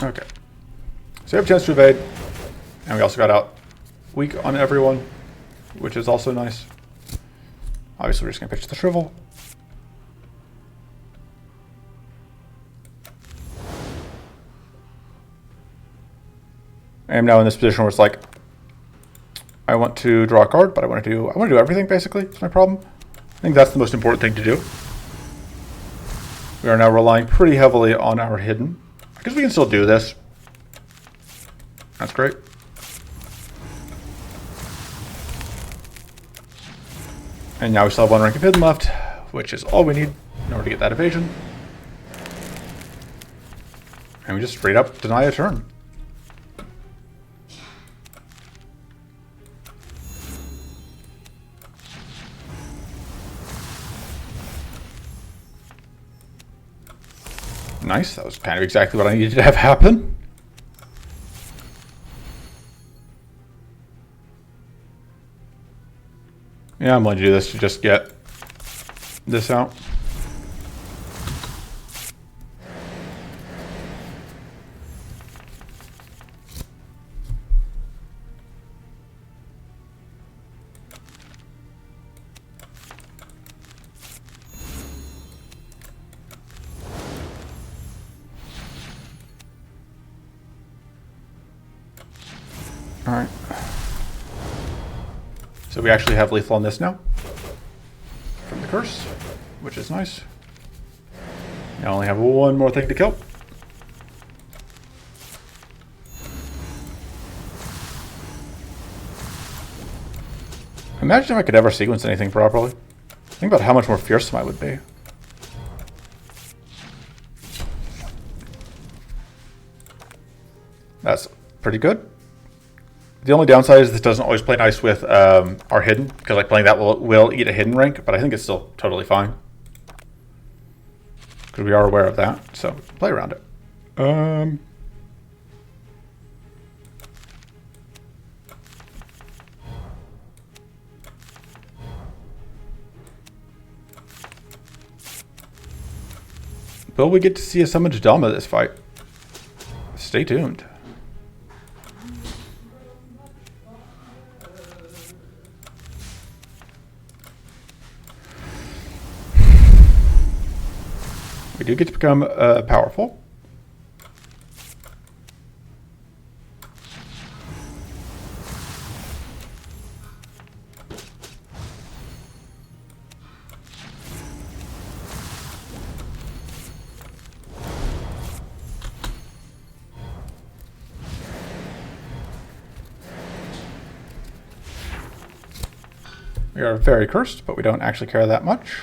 Okay. So we have a chance to evade. And we also got out weak on everyone, which is also nice. Obviously, we're just going to pitch the shrivel. I am now in this position where it's like, I want to draw a card, but I want to do everything basically. It's my problem. I think that's the most important thing to do. We are now relying pretty heavily on our hidden. I guess we can still do this. That's great. And now we still have one rank of hidden left, which is all we need in order to get that evasion. And we just straight up deny a turn. Nice, that was kind of exactly what I needed to have happen. Yeah, I'm going to do this to just get this out. All right. So we actually have lethal on this now from the curse, which is nice. I only have one more thing to kill. Imagine if I could ever sequence anything properly. Think about how much more fearsome I would be. That's pretty good. The only downside is this doesn't always play nice with our hidden, because like playing that will eat a hidden rank, but I think it's still totally fine. Because we are aware of that, so play around it. Will we get to see a summoned Dama this fight? Stay tuned. We do get to become powerful. We are very cursed, but we don't actually care that much.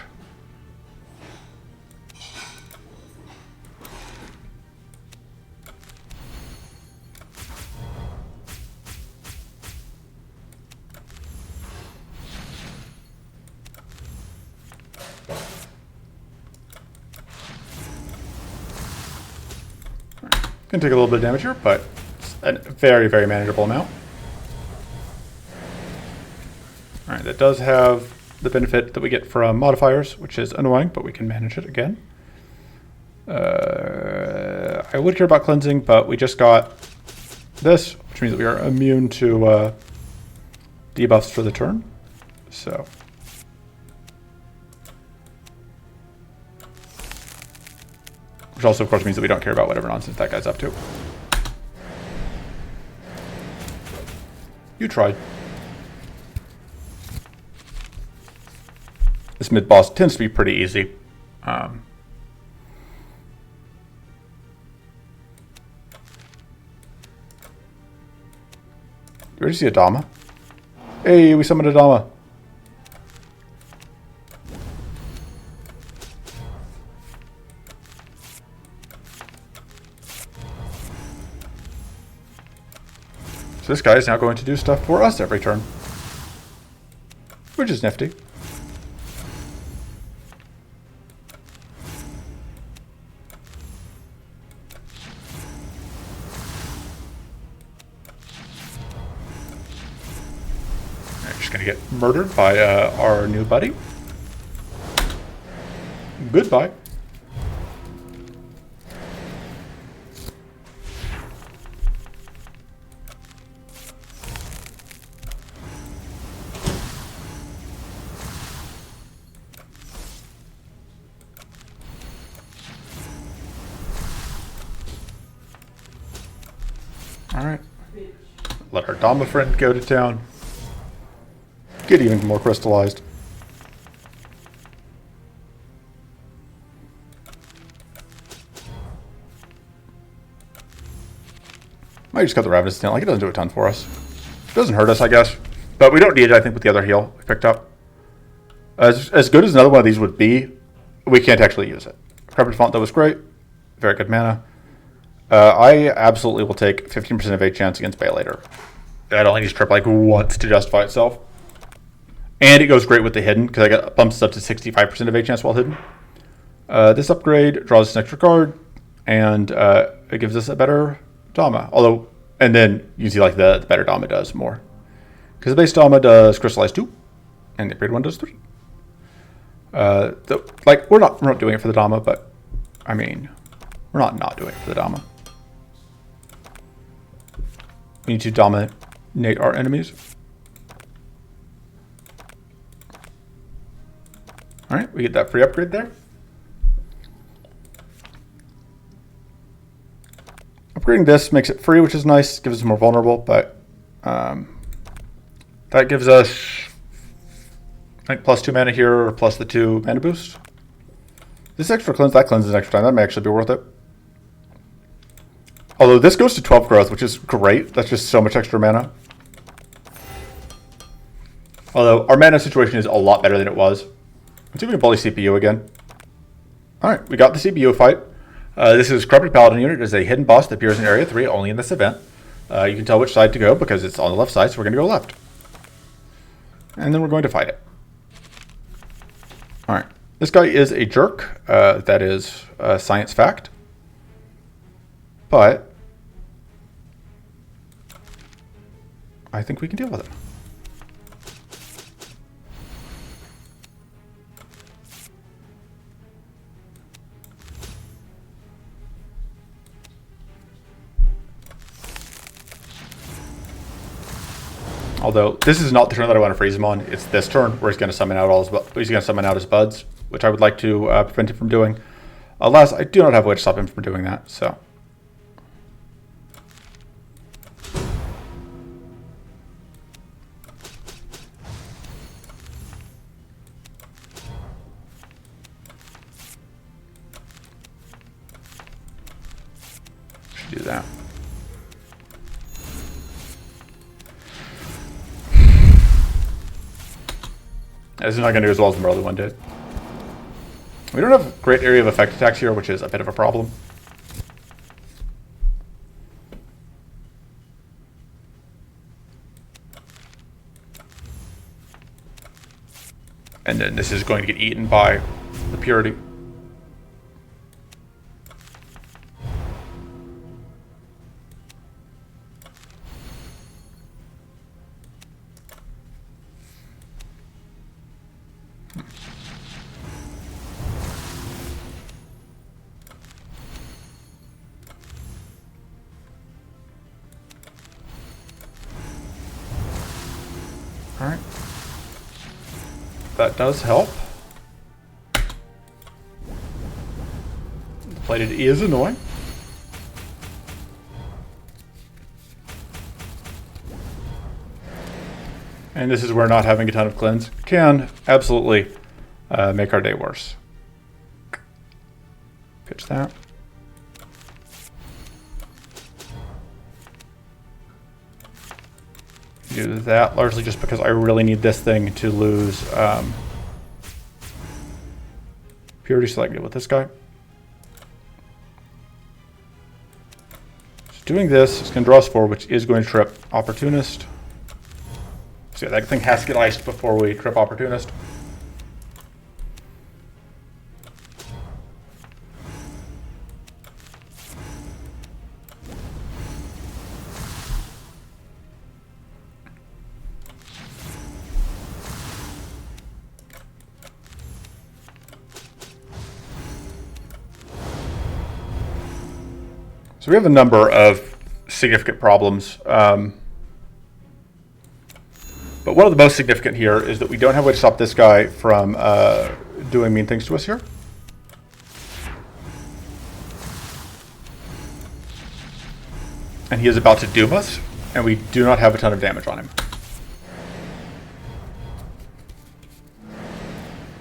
Can take a little bit of damage here, but it's a very, very manageable amount. Alright, that does have the benefit that we get from modifiers, which is annoying, but we can manage it again. I would care about cleansing, but we just got this, which means that we are immune to debuffs for the turn. So which also, of course, means that we don't care about whatever nonsense that guy's up to. You tried. This mid-boss tends to be pretty easy. You already see a Dama? Hey, we summoned a Dama. So this guy is now going to do stuff for us every turn, which is nifty. I'm just going to get murdered by our new buddy. Alright. Let our Dama friend go to town. Get even more crystallized. Might just cut the Ravenous down. Like, it doesn't do a ton for us. It doesn't hurt us, I guess. But we don't need it, I think, with the other heal we picked up. As good as another one of these would be, we can't actually use it. Carpet Font, that was great. Very good mana. I absolutely will take 15% of a chance against Bay later. That only needs trip like once to justify itself. And it goes great with the hidden, because I got bumps up to 65% of a chance while hidden. This upgrade draws us an extra card, and it gives us a better Dama. Although, and then you can see like the better Dama does more. Because the base Dama does Crystallize 2, and the upgrade one does 3. Like, we're not doing it for the Dama, but, I mean, we're not doing it for the Dama. We need to dominate our enemies. Alright, we get that free upgrade there. Upgrading this makes it free, which is nice. Gives us more vulnerable, but that gives us, I think, +2 mana here, or plus the 2 mana boost. This extra cleanse, that cleanses extra time. That may actually be worth it. Although this goes to 12 growth, which is great. That's just so much extra mana. Although our mana situation is a lot better than it was. Let's see if we can bully CPU again. Alright, we got the CPU fight. This is Corrupted Paladin unit. It is a hidden boss that appears in Area 3 only in this event. You can tell which side to go because it's on the left side, so we're going to go left. And then we're going to fight it. Alright, this guy is a jerk. That is a science fact. But I think we can deal with it. Although this is not the turn that I want to freeze him on. It's this turn where he's going to summon out his buds, which I would like to prevent him from doing. Alas, I do not have a way to stop him from doing that. So. Do that. This is not going to do as well as the early one did. We don't have a great area of effect attacks here, which is a bit of a problem. And then this is going to get eaten by the Purity. Alright. That does help. The plated E is annoying. And this is where not having a ton of cleanse can absolutely make our day worse. Pitch that. Do that largely just because I really need this thing to lose Purity, so I can deal with this guy. So doing this is going to draw us 4, which is going to trip Opportunist. So yeah, that thing has to get iced before we trip Opportunist. So we have a number of significant problems. But one of the most significant here is that we don't have a way to stop this guy from doing mean things to us here. And he is about to doom us, and we do not have a ton of damage on him.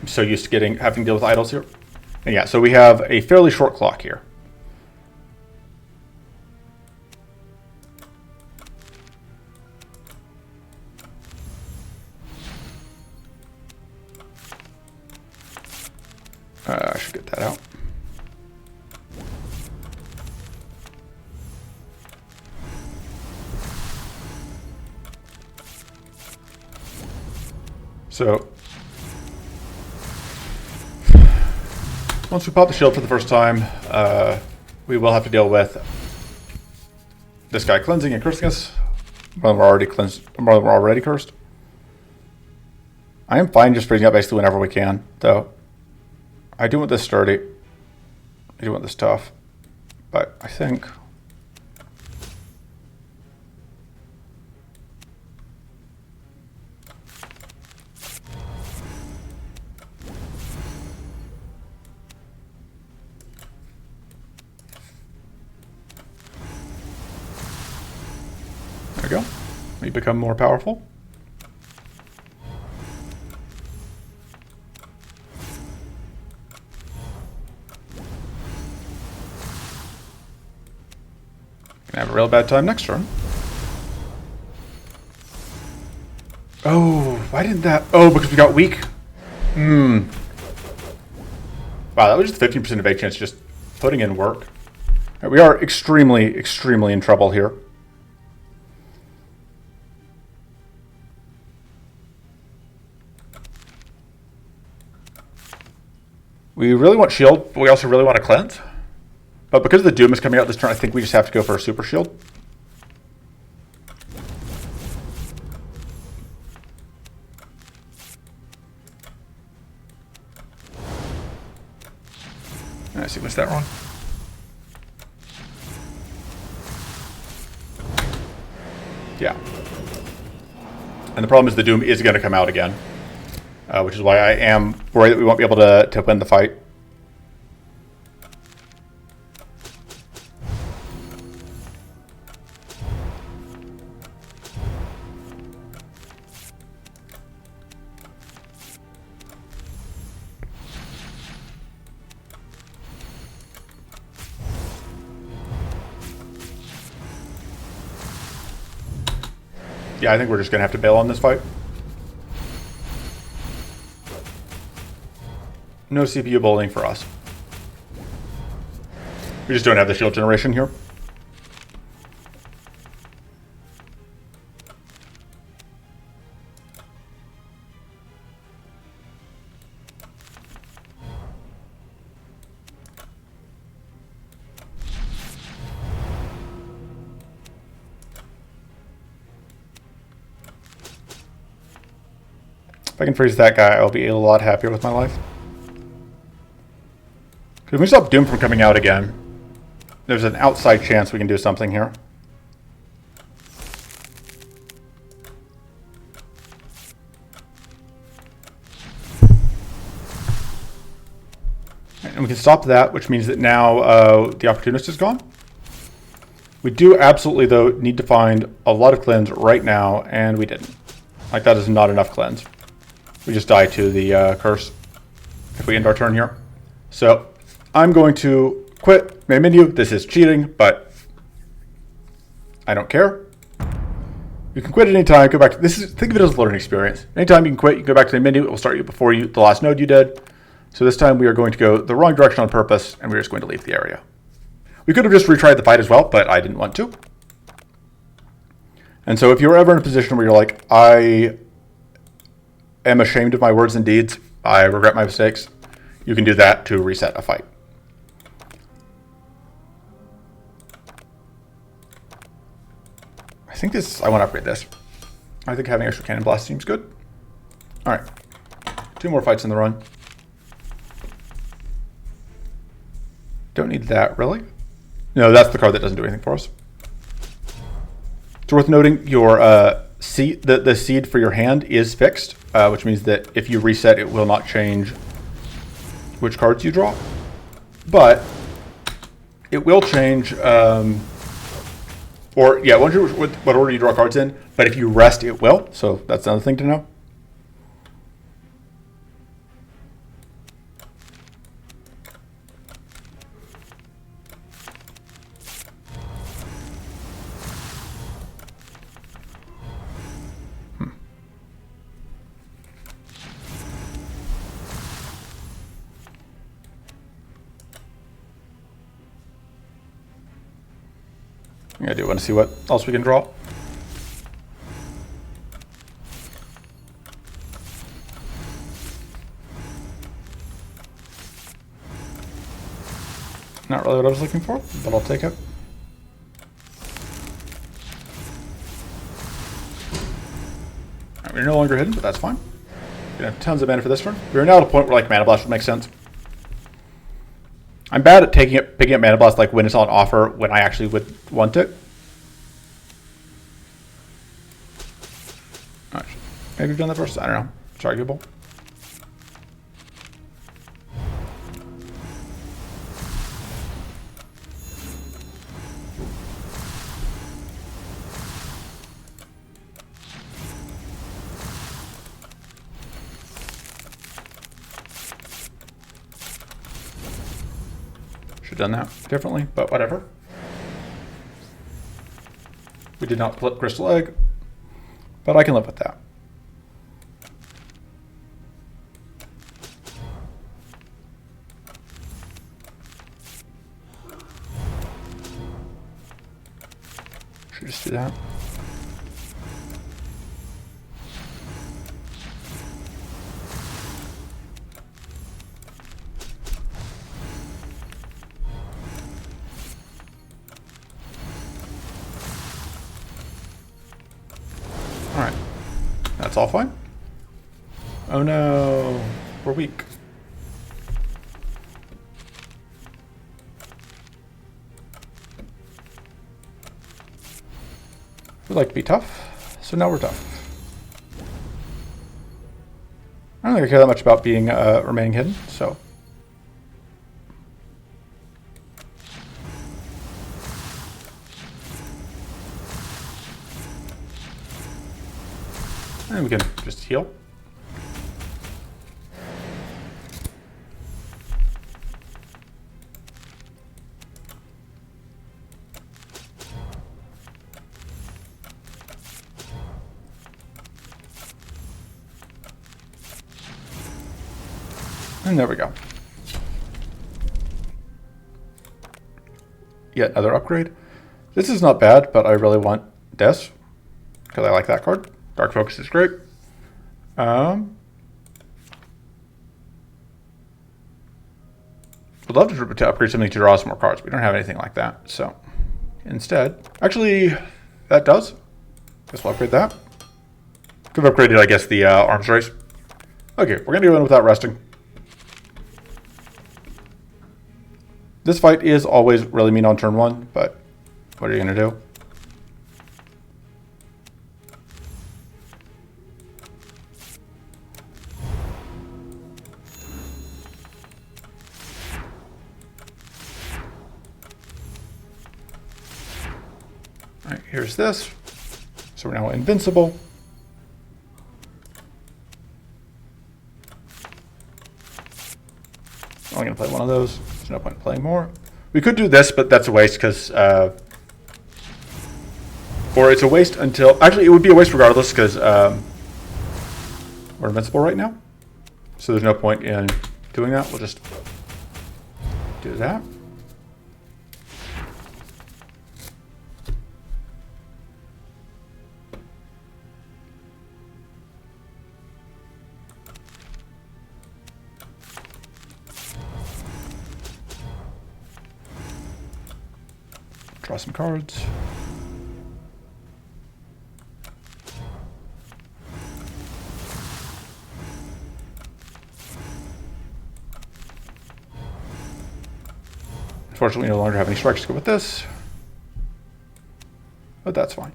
I'm so used to having to deal with idols here. And yeah, so we have a fairly short clock here. I should get that out. So, once we pop the shield for the first time, we will have to deal with this guy cleansing and cursing us. More than we're already cleansed, more than we're already cursed. I am fine just freezing up basically whenever we can, though. I do want this sturdy. I do want this tough. But I think... There we go. We become more powerful. Gonna have a real bad time next turn. Oh, why didn't that? Oh, because we got weak. Wow, that was just 15% of A chance just putting in work. Right, we are extremely, extremely in trouble here. We really want shield, but we also really want to cleanse. But because the Doom is coming out this turn, I think we just have to go for a super shield. I see, missed that wrong. Yeah. And the problem is the Doom is going to come out again. Which is why I am worried that we won't be able to win the fight. Yeah, I think we're just going to have to bail on this fight. No CPU bowling for us. We just don't have the shield generation here. If I can freeze that guy, I'll be a lot happier with my life. If we stop Doom from coming out again, there's an outside chance we can do something here. And we can stop that, which means that now the Opportunist is gone. We do absolutely, though, need to find a lot of cleanse right now, and we didn't. Like, that is not enough cleanse. We just die to the curse if we end our turn here. So I'm going to quit main menu. This is cheating, but I don't care. You can quit at any time. Go back to this. Think of it as a learning experience. Anytime you can quit, you can go back to the menu. It will start you before the last node you did. So this time we are going to go the wrong direction on purpose, and we're just going to leave the area. We could have just retried the fight as well, but I didn't want to. And so if you're ever in a position where you're like, I am ashamed of my words and deeds, I regret my mistakes, you can do that to reset a fight. I think I want to upgrade this. I think having extra cannon blast seems good. All right, 2 more fights in the run. Don't need that, really. No, that's the card that doesn't do anything for us. It's worth noting your seed, the seed for your hand is fixed, which means that if you reset, it will not change which cards you draw. But it will change Or, yeah, once you're with what order you draw cards in, but if you rest, it will. So that's another thing to know. I do want to see what else we can draw. Not really what I was looking for, but I'll take it. Alright, we're no longer hidden, but that's fine. We're gonna have tons of mana for this turn. We're now at a point where like Mana Blast would make sense. I'm bad at picking up Mana Blast like when it's on offer when I actually would want it. Maybe we've done that first. I don't know. It's arguable. Should have done that differently, but whatever. We did not flip Crystal Egg, but I can live with that. Should just do that. All right, that's all fine. Oh no, we're weak. We like to be tough, so now we're tough. I don't think I care that much about being remaining hidden, so. And we can just heal. And there we go. Yet another upgrade. This is not bad, but I really want Death because I like that card. Dark Focus is great. Would love to upgrade something to draw some more cards. We don't have anything like that, so instead, actually, that does. Guess we'll upgrade that. Could have upgraded, I guess, the Arms Race. Okay, we're gonna go in without resting. This fight is always really mean on turn one, but what are you gonna do? All right, here's this. So we're now invincible. I'm only gonna play one of those. There's no point in playing more. We could do this, but that's a waste because, or it's a waste until, actually it would be a waste regardless because we're invincible right now. So there's no point in doing that. We'll just do that. Draw some cards. Unfortunately, we no longer have any strikes to go with this, but that's fine.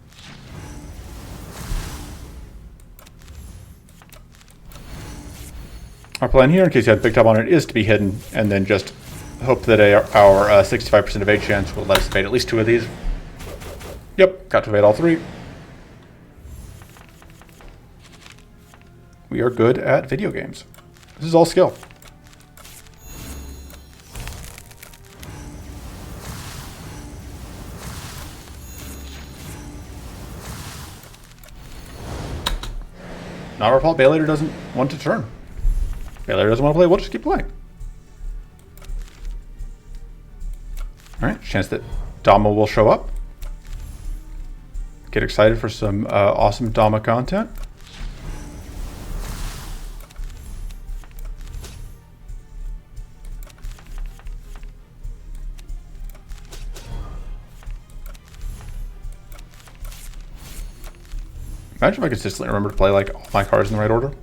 Our plan here, in case you had picked up on it, is to be hidden and then just hope that our 65% evade chance will let us evade at least two of these. Yep, got to evade all 3. We are good at video games. This is all skill. Not our fault. Baylater doesn't want to turn. Baylater doesn't want to play. We'll just keep playing. All right, chance that Dama will show up. Get excited for some awesome Dama content. Imagine if I consistently remember to play like all my cards in the right order.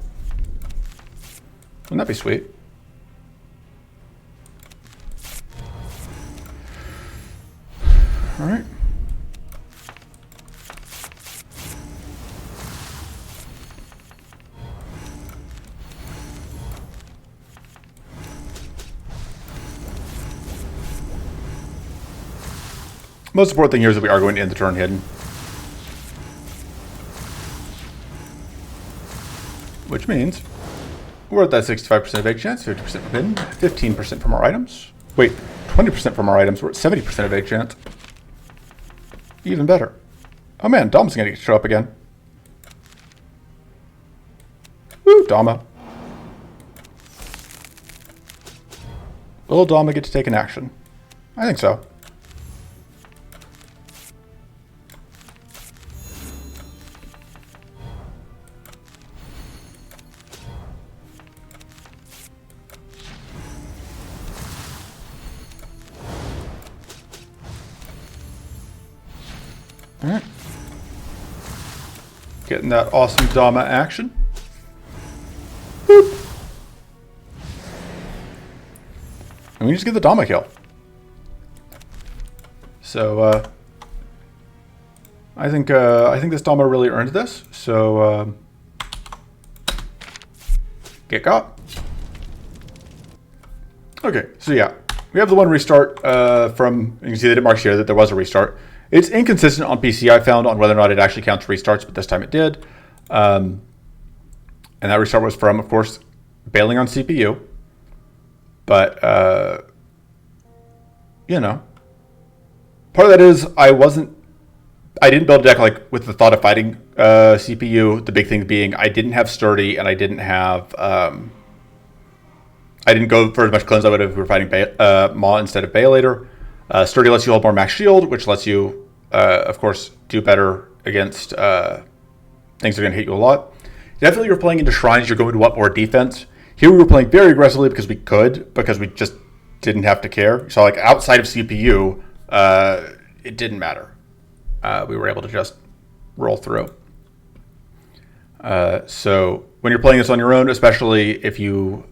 Wouldn't that be sweet? All right. Most important thing here is that we are going to end the turn hidden. Which means we're at that 65% evade chance, 50% from hidden, 15% from our items. Wait, 20% from our items. We're at 70% evade chance. Even better. Oh man, Dama's gonna show up again. Woo, Dama. Will Dama get to take an action? I think so. All right. Getting that awesome Dama action. Boop. And we just get the Dama kill. So I think this Dama really earned this. So get got. Okay, so yeah, we have the one restart from. You can see that it marks here that there was a restart. It's inconsistent on PC, I found, on whether or not it actually counts restarts, but this time it did. And that restart was from, of course, bailing on CPU. But, you know, part of that is I didn't build a deck like with the thought of fighting CPU. The big thing being I didn't have Sturdy and I didn't have, I didn't go for as much cleanse as I would have if we were fighting Maw instead of Baylater. Sturdy lets you hold more max shield, which lets you, of course, do better against things that are going to hit you a lot. Definitely, you're playing into shrines, you're going to want more defense. Here we were playing very aggressively because we could, because we just didn't have to care. So, like, outside of CPU, it didn't matter. We were able to just roll through. So, when you're playing this on your own, especially if you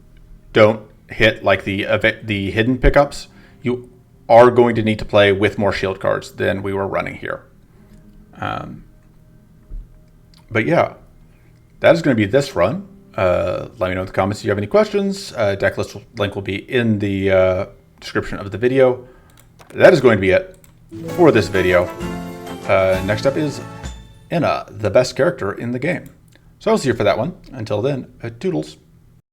don't hit, like, the hidden pickups, you are going to need to play with more shield cards than we were running here. But yeah, that is going to be this run. Let me know in the comments if you have any questions. Deck list link will be in the description of the video. That is going to be it for this video. Next up is Inna, the best character in the game. So I'll see you for that one. Until then, toodles.